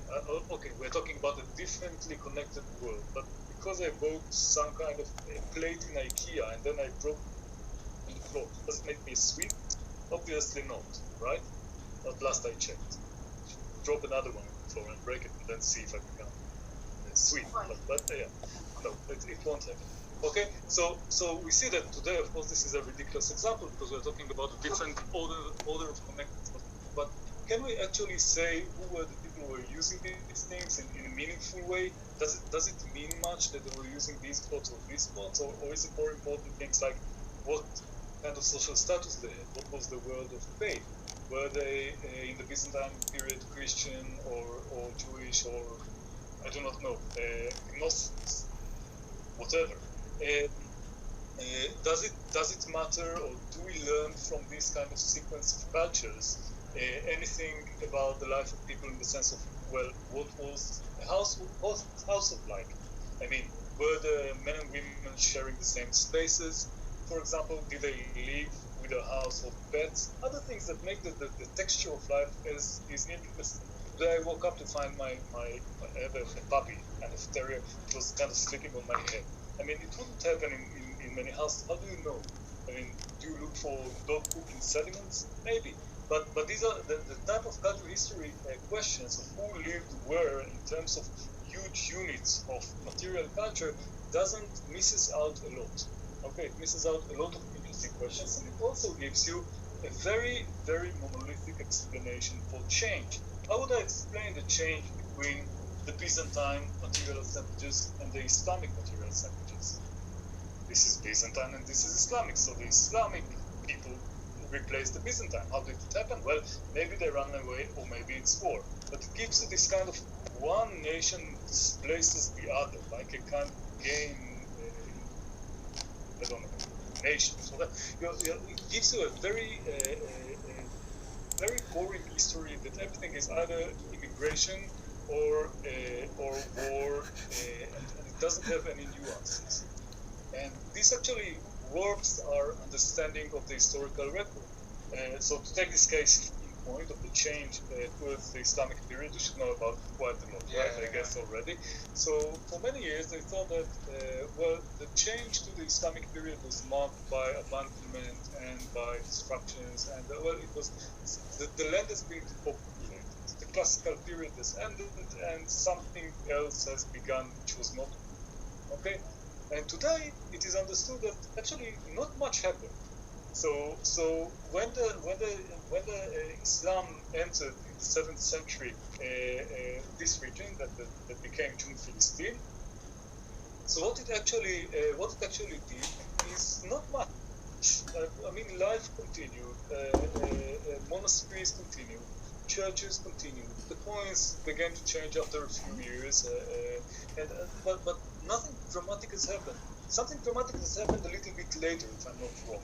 okay, we're talking about a differently connected world, but because I bought some kind of plate in IKEA and then I broke on the floor, does it make me a Swede? Obviously not, right? At last I checked. Drop another one on the floor and break it, and then see if I become a Swede. But yeah, no, it won't happen. Okay, so we see that today, of course, this is a ridiculous example because we're talking about a different order of connectedness. But can we actually say who were the people who were using these things in a meaningful way? Does it mean much that they were using these plots or these plots, or is it more important things like what kind of social status they had? What was the world of faith? Were they in the Byzantine period Christian or Jewish, or I do not know, Gnostics, whatever? Does it matter, or do we learn from this kind of sequence of cultures anything about the life of people in the sense of, well, what was a household like? I mean, were the men and women sharing the same spaces? For example, did they live with a house of pets? Other things that make the texture of life is interesting. Today I woke up to find I have a puppy, kind of terrier, it was kind of sleeping on my head. I mean, it wouldn't happen in many houses. How do you know? I mean, do you look for dog poop in sediments? Maybe. But these are the type of cultural history questions of who lived where in terms of huge units of material culture misses out a lot. Okay, it misses out a lot of interesting questions, and it also gives you a very, very monolithic explanation for change. How would I explain the change between the Byzantine material assemblages and the Islamic material assemblages? This is Byzantine and this is Islamic, so the Islamic people replace the Byzantine. How did it happen? Well, maybe they run away, or maybe it's war. But it gives you this kind of one nation displaces the other, like a kind of game, I don't know, nations. So that, it gives you a very boring history that everything is either immigration or war, and it doesn't have any nuances. And this actually warps our understanding of the historical record. So to take this case in point of the change towards the Islamic period, you should know about it quite a lot, right? I guess already. So for many years they thought that, well, the change to the Islamic period was marked by abandonment and by destructions, and well, it was the land has been depopulated. The classical period has ended, and something else has begun, which was not okay. And today it is understood that actually not much happened. So when the Islam entered in the 7th century this region that became June Philistine, so what it actually did is not much. I mean, life continued, monasteries continued, churches continued, the coins began to change after a few years, but nothing dramatic has happened. Something dramatic has happened a little bit later, if I'm not wrong.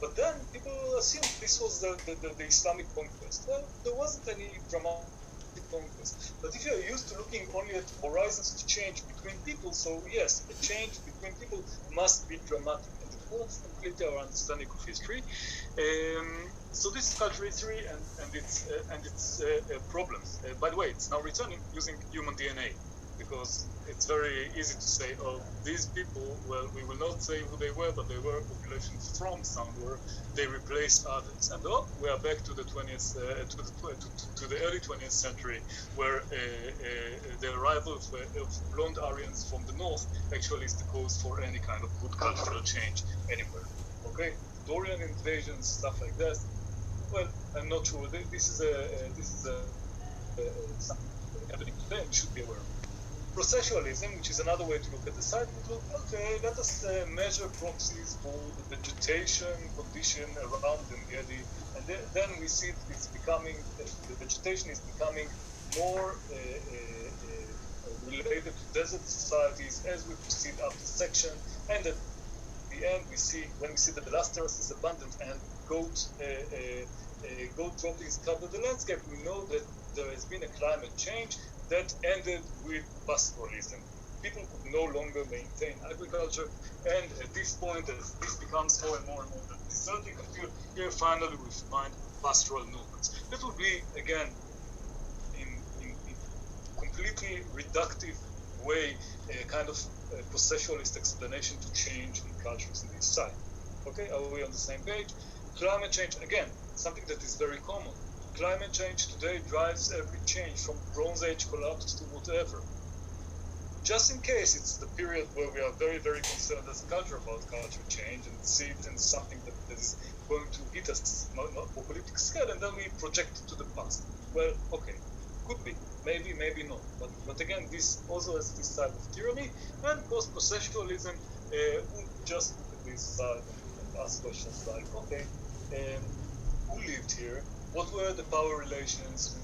But then people assumed this was the Islamic conquest. Well, there wasn't any dramatic conquest. But if you're used to looking only at horizons of change between people, so yes, a change between people must be dramatic. And it warps completely our understanding of history. So this is cultural history and its problems. By the way, it's now returning using human DNA. because it's very easy to say, oh, these people, well, we will not say who they were, but they were a population from somewhere. They replaced others, and we are back to the 20th, to the early 20th century, where the arrival of blonde Aryans from the north actually is the cause for any kind of good cultural change anywhere. Okay, Dorian invasions, stuff like that. Well, I'm not sure. This is something happening today, and we should be aware of. Processualism, which is another way to look at the site, would look, okay, let us measure proxies for the vegetation condition around the Engedi, and then we see it's becoming, the vegetation is becoming more related to desert societies as we proceed up the section, and at the end when we see that the last terrace is abundant and goat droppings cover the landscape, we know that there has been a climate change that ended with pastoralism. People could no longer maintain agriculture, and at this point, as this becomes more and more desertic, until here finally we find pastoral movements. That would be, again, in completely reductive way, a kind of processualist explanation to change in cultures in this site. Okay, are we on the same page? Climate change, again, something that is very common. Climate change today drives every change from Bronze Age collapse to whatever. Just in case it's the period where we are very, very concerned as a culture about culture change and see it as something that is going to hit us not for political scale, and then we project it to the past. Well, okay, could be, maybe not. But again, this also has this side of tyranny, and of course, processualism would just look at this side and ask questions like, okay, who lived here? What were the power relations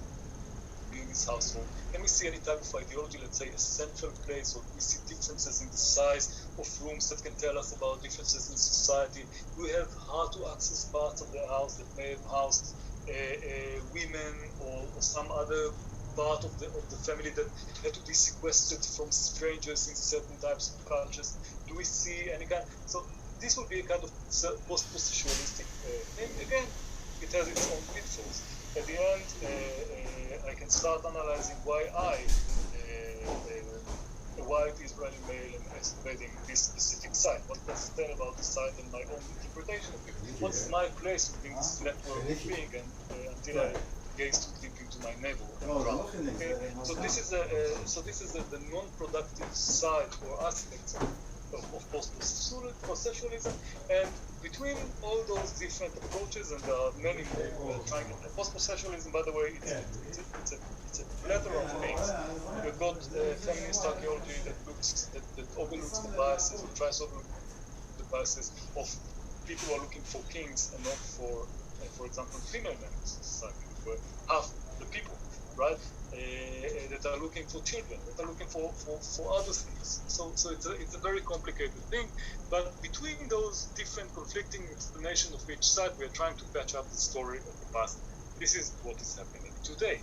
in this household? Can we see any type of ideology, let's say a central place, or do we see differences in the size of rooms that can tell us about differences in society? Do we have hard to access parts of the house that may have housed women or some other part of the family that had to be sequestered from strangers in certain types of cultures? Do we see any kind? So this would be a kind of post-processualistic thing. Again, it has its own pitfalls. At the end, I can start analyzing why a white Israeli male, am excavating this specific site. What does it tell about the site and my own interpretation of it? What's my place within this network of being, and until I gaze too deep into my navel and drown. Okay? So this is the non-productive side or aspects of post-processualism, and between all those different approaches, and there are many more trying. Post-processualism, by the way, it's a plethora of things. We've got feminist archaeology that overlooks the biases, or tries to overlook the biases of people who are looking for kings and not for example, female members of society, who were half the people, right? That are looking for children, that are looking for other things. So it's a very complicated thing, but between those different conflicting explanations of each side, we are trying to patch up the story of the past. This is what is happening today.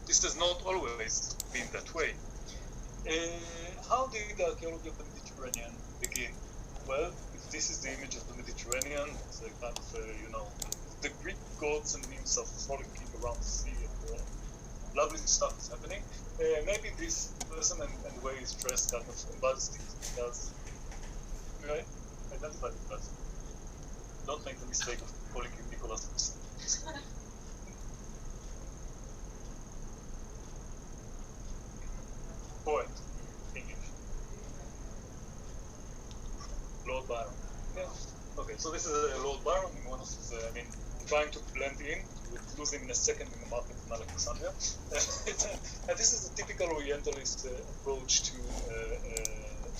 This has not always been that way. How did the archaeology of the Mediterranean begin? Well, if this is the image of the Mediterranean, it's a kind of, the Greek gods and nymphs are frolicking around the sea, and lovely stuff is happening. Maybe this person and the way he's dressed kind of embodies things. Because, right? Identify the person. Don't make the mistake of calling him Nicholas. Poet, English. Lord Byron. Yeah. Okay, so this is Lord Byron in one of his, trying to blend in, with losing in a second in the market in Alexandria. And this is a typical Orientalist approach to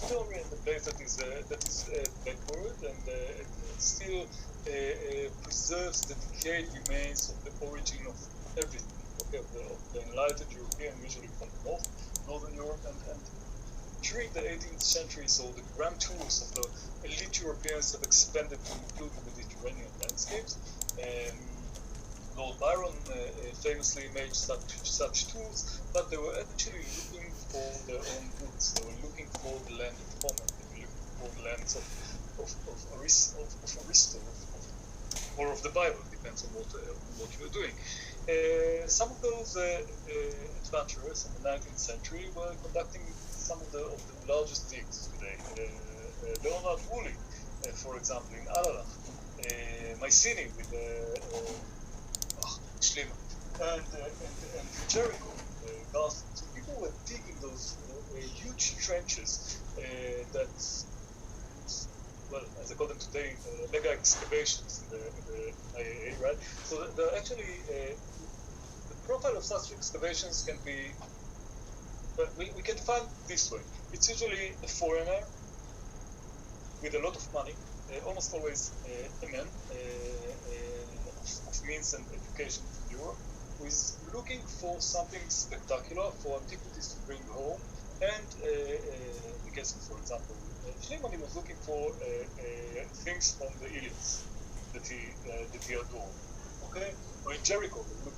the Orient, a place that is backward and still preserves the decayed remains of the origin of everything, okay, of the enlightened European, usually from Northern Europe, and during the 18th century, so the grand tours of the elite Europeans have expanded to include the Mediterranean landscapes. Lord Byron famously made such tours, but they were actually looking for their own roots. They were looking for the land of Homer. They were looking for the lands of Aristo, or of the Bible, depends on what you're doing. Some of those adventurers in the 19th century were conducting some of the largest digs today. Leonard Woolley, for example, in Alalach, Mycenae with Shlima, and Jericho, Gaza. So people were digging those huge trenches that, well, as I call them today, mega excavations in the IAA, right? So they're actually, the profile of such excavations can be, we can find this way. It's usually a foreigner with a lot of money, almost always a man of means and education from Europe, who is looking for something spectacular, for antiquities to bring home, and in the case of, for example, Schliemann was looking for things from the Iliads that he adored. Okay, or in Jericho, looking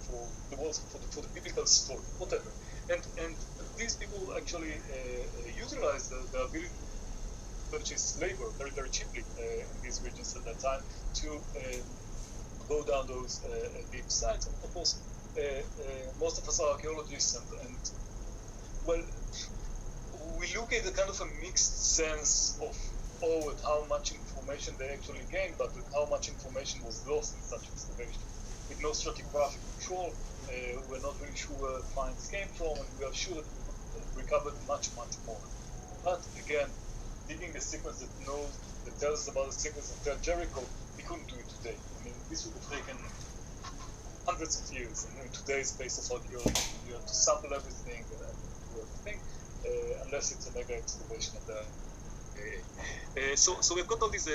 for the walls for the biblical story, whatever. And these people actually utilized the ability to purchase labor very, very cheaply in these regions at that time to go down those deep sites. And of course, most of us are archaeologists, and well, we look at a kind of a mixed sense of at how much information they actually gained, but with how much information was lost in such excavation. With no stratigraphic control, we're not really sure where finds came from, and we are sure that we recovered much, much more. But again, digging a sequence that tells us about the sequence of Jericho, we couldn't do it today. I mean, this would have taken hundreds of years in today's space of archaeology. You have to sample everything and do everything, unless it's a mega excavation of the. So we've got all these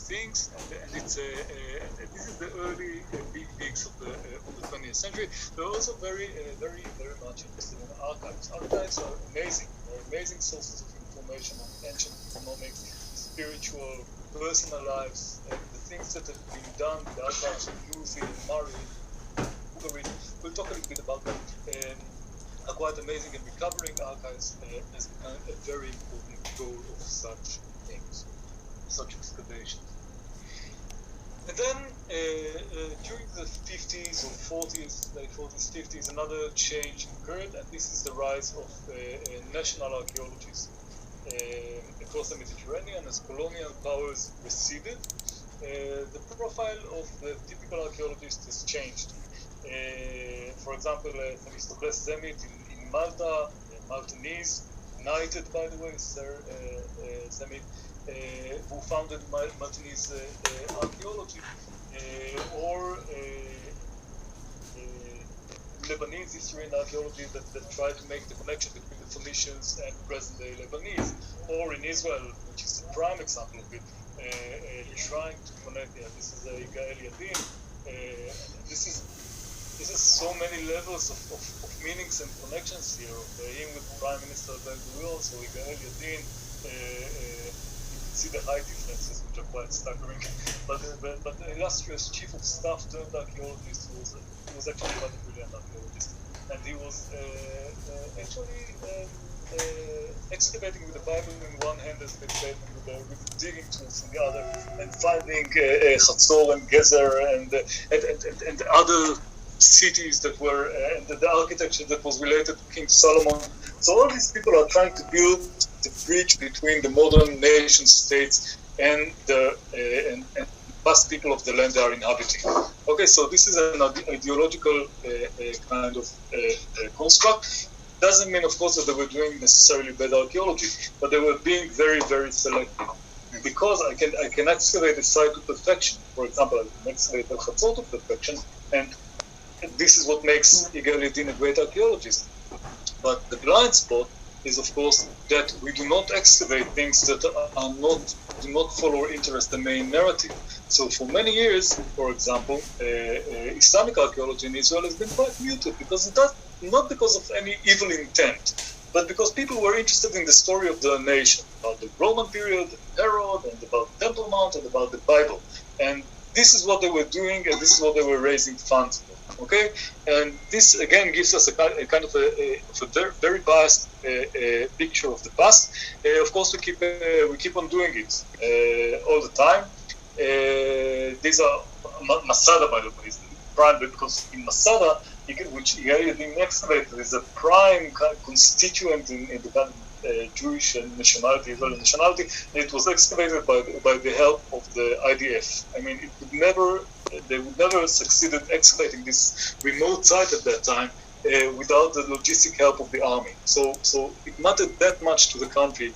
things, and it's and this is the early big digs of the 20th century. We're also very much interested in archives. Archives are amazing. They're amazing sources of information on ancient economics, spiritual, personal lives, the things that have been done. The archives of Uzi and Murray, we'll talk a little bit about that. Are quite amazing, and recovering archives has become a very important goal of such things, such excavations. And then during the 50s or 40s, late 40s, 50s, another change occurred, and this is the rise of national archaeologists across the Mediterranean as colonial powers receded. The profile of the typical archaeologist has changed. For example, Themistocles Zemit in Malta, Maltese, knighted, by the way, Sir Zemit, who founded Maltese archaeology, or Lebanese history and archaeology that try to make the connection between the Phoenicians and present-day Lebanese, or in Israel, which is a prime example of it, trying to connect. This is Yigael Yadin. This is so many levels of meanings and connections here. Him with Prime Minister Ben-Gurion, so Yigael Yadin. You can see the height differences, which are quite staggering. But the illustrious chief of staff turned archaeologist was actually quite a brilliant archaeologist, and he was actually excavating with the Bible in one hand as an excavating with digging tools in the other, and finding Chatzor and Gezer and other cities that were and the architecture that was related to King Solomon. So all these people are trying to build the bridge between the modern nation states and the past people of the land they are inhabiting. Okay, so this is an ideological kind of construct. Doesn't mean, of course, that they were doing necessarily bad archaeology, but they were being very, very selective. Because I can excavate a site to perfection. For example, I can excavate a Chatzor to perfection, and this is what makes Yigael Yadin a great archaeologist. But the blind spot is, of course, that we do not excavate things that do not follow or interest the main narrative. So for many years, for example, Islamic archaeology in Israel has been quite muted because it does not because of any evil intent, but because people were interested in the story of the nation, about the Roman period, Herod, and about Temple Mount, and about the Bible. And this is what they were doing, and this is what they were raising funds for. Okay, and this again gives us a kind of a very biased picture of the past. Of course, we keep on doing it all the time. These are Masada, by the way, is prime, because in Masada, which he had been excavated, is a prime constituent in the kind of Jewish nationality, Israeli nationality, and it was excavated by the help of the IDF. I mean, they would never succeeded excavating this remote site at that time without the logistic help of the army. So it mattered that much to the country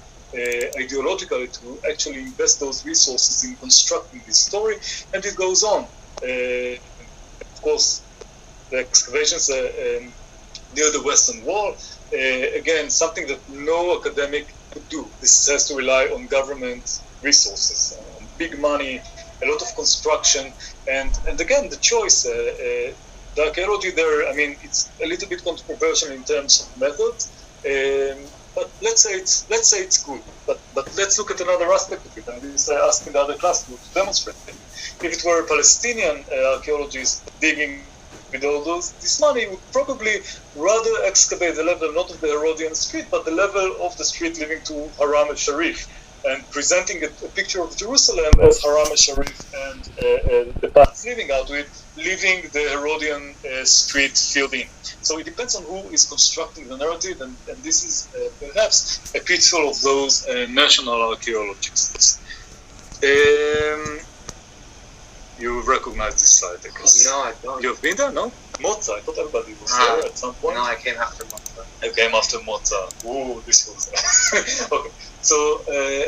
ideologically to actually invest those resources in constructing this story, and it goes on. Of course, the excavations near the Western Wall, again, something that no academic could do. This has to rely on government resources, big money, a lot of construction, and again, the choice. The archaeology there, I mean, it's a little bit controversial in terms of methods, but let's say it's good. But let's look at another aspect of it, and this I asked in the other class to demonstrate it. If it were Palestinian archaeologists digging with all this money, would probably rather excavate the level not of the Herodian street, but the level of the street leading to Haram al-Sharif, and presenting a picture of Jerusalem as Haram al-Sharif and the paths leading out to it, leaving the Herodian street filled in. So it depends on who is constructing the narrative, and this is perhaps a pitfall of those national archaeologists. You recognize this site, I guess. No, I don't. You've been there, no? Mozart, I thought everybody was there at some point. No, I came after Mozart. I came after Mozart. Ooh, this was... Okay. So,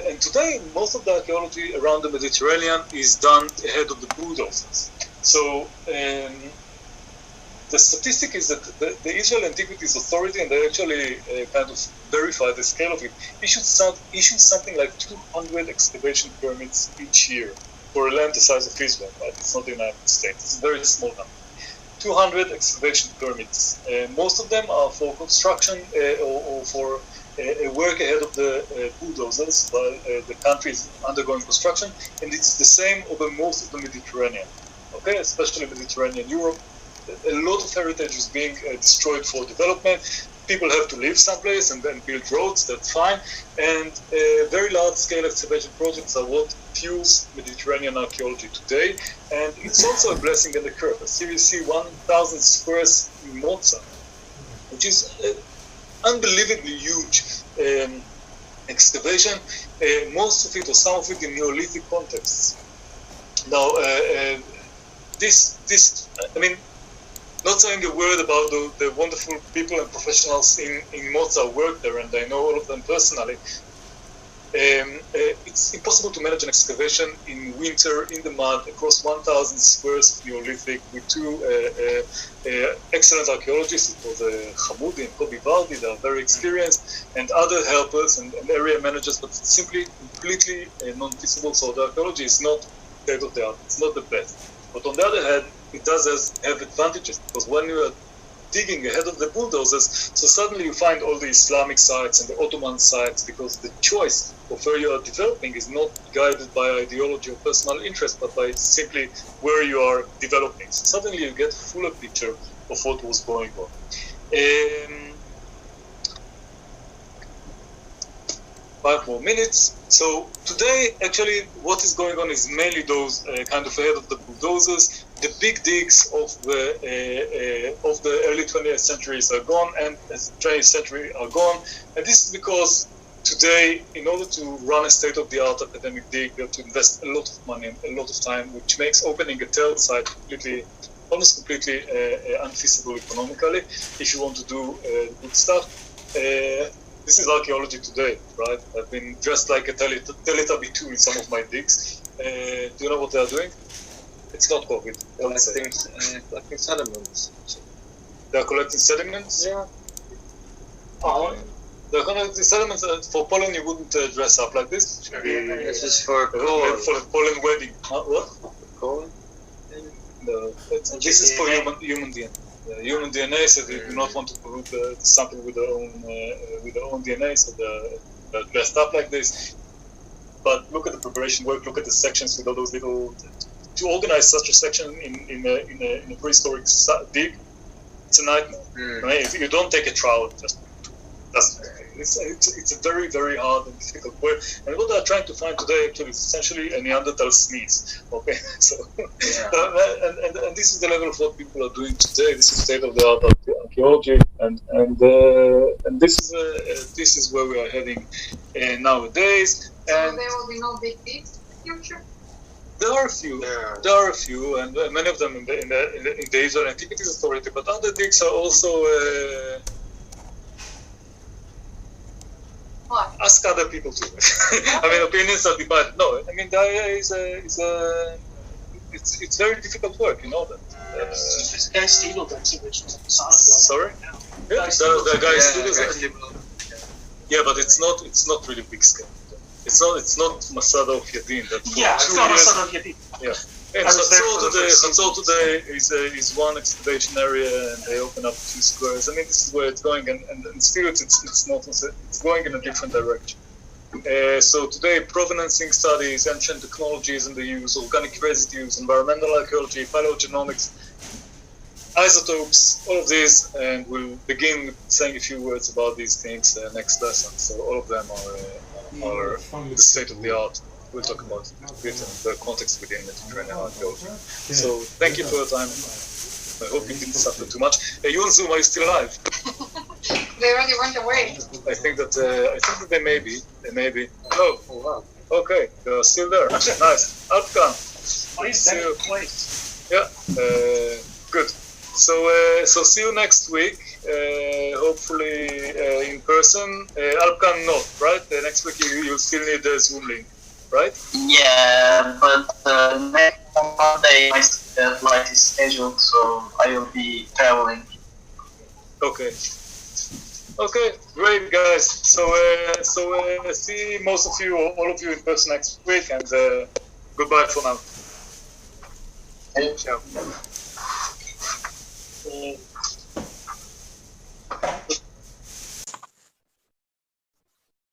and today, most of the archaeology around the Mediterranean is done ahead of the bulldozers. So, the statistic is that the Israel Antiquities Authority, and they actually kind of verify the scale of it, issues something like 200 excavation permits each year for a land the size of Israel, right? It's not the United States. It's a very small number. 200 excavation permits. Most of them are for construction or for work ahead of the bulldozers while the country is undergoing construction, and it's the same over most of the Mediterranean, okay, especially Mediterranean Europe. A lot of heritage is being destroyed for development. People have to live someplace and then build roads, that's fine, and very large-scale excavation projects are what fuels Mediterranean archaeology today, and it's also a blessing and a curse. Here you see 1,000 squares in Mozart, which is unbelievably huge excavation, most of it or some of it in Neolithic contexts. Now, this, I mean, not saying a word about the wonderful people and professionals in Mozart work there, and I know all of them personally. It's impossible to manage an excavation in winter in the mud across 1,000 squares of Neolithic with two excellent archaeologists. It was Hamoudi and Kobi Vardi, they are very experienced, and other helpers and area managers, but it's simply completely non-feasible. So the archaeology is not state of the art, it's not the best. But on the other hand, it does have advantages, because when you are digging ahead of the bulldozers, so suddenly you find all the Islamic sites and the Ottoman sites, because the choice of where you are developing is not guided by ideology or personal interest, but by simply where you are developing. So suddenly you get a fuller picture of what was going on. 5 more minutes. So today, actually, what is going on is mainly those kind of ahead of the bulldozers. The big digs of the early 20th centuries are gone, and the 20th century are gone. And this is because today, in order to run a state-of-the-art academic dig, you have to invest a lot of money and a lot of time, which makes opening a third site almost completely unfeasible economically if you want to do good stuff. This is archaeology today, right? I've been dressed like a Teletubby 2 in some of my digs. Do you know what they are doing? It's not COVID. Collecting sediments. They are collecting sediments? Yeah. They're collecting sediments. For Poland, you wouldn't dress up like this. This is for corn. For the Poland wedding. What? Corn? No, this is for human DNA. Human DNA, so they do not want to pollute the sample with their own DNA, so they're dressed up like this. But look at the preparation work. Look at the sections with all those little. To organize such a section in a prehistoric dig, it's a nightmare. Right? If you don't take a trowel, just doesn't. It's a very, very hard and difficult word. And what they're trying to find today actually is essentially a Neanderthal sneeze. Okay, so and this is the level of what people are doing today. This is state of the art archaeology, and this is where we are heading nowadays. So And there will be no big deeds in the future? there are a few, and many of them in the Israel Antiquities Authority. But other digs are also. What? Ask other people too. I mean, opinions are divided. No, I mean, the idea it's very difficult work, you know that. This guy Stiegel does it, which was a solid. Sorry? Yeah, the guy studios. Yeah, but it's not really big scale. It's not Masada of Yadin. That Yeah, it's not Masada of Yadin. Yeah. And Chatzor today is one excavation area, and they open up 2 squares. I mean, this is where it's going, and still it's not. It's going in a different direction. So today, provenancing studies, ancient technologies and the use, organic residues, environmental archaeology, phylogenomics, isotopes, all of these, and we'll begin with saying a few words about these things next lesson. So all of them are the state of the art. We'll talk about it in the context within Mediterranean archaeology. So thank you for your time. I hope you didn't suffer too much. You on Zoom, are you still alive? They already went away. I think that they may be. Oh, wow. Okay, they're still there. Nice. Outcome. Please, place. Yeah. Good. So see you next week. Hopefully in person. Alpkan not, right? Next week you'll still need the Zoom link, right? Yeah, but next Monday my flight is scheduled, so I will be traveling. Okay. Okay, great guys. So see most of you, or all of you in person next week, and goodbye for now. Thank Ciao.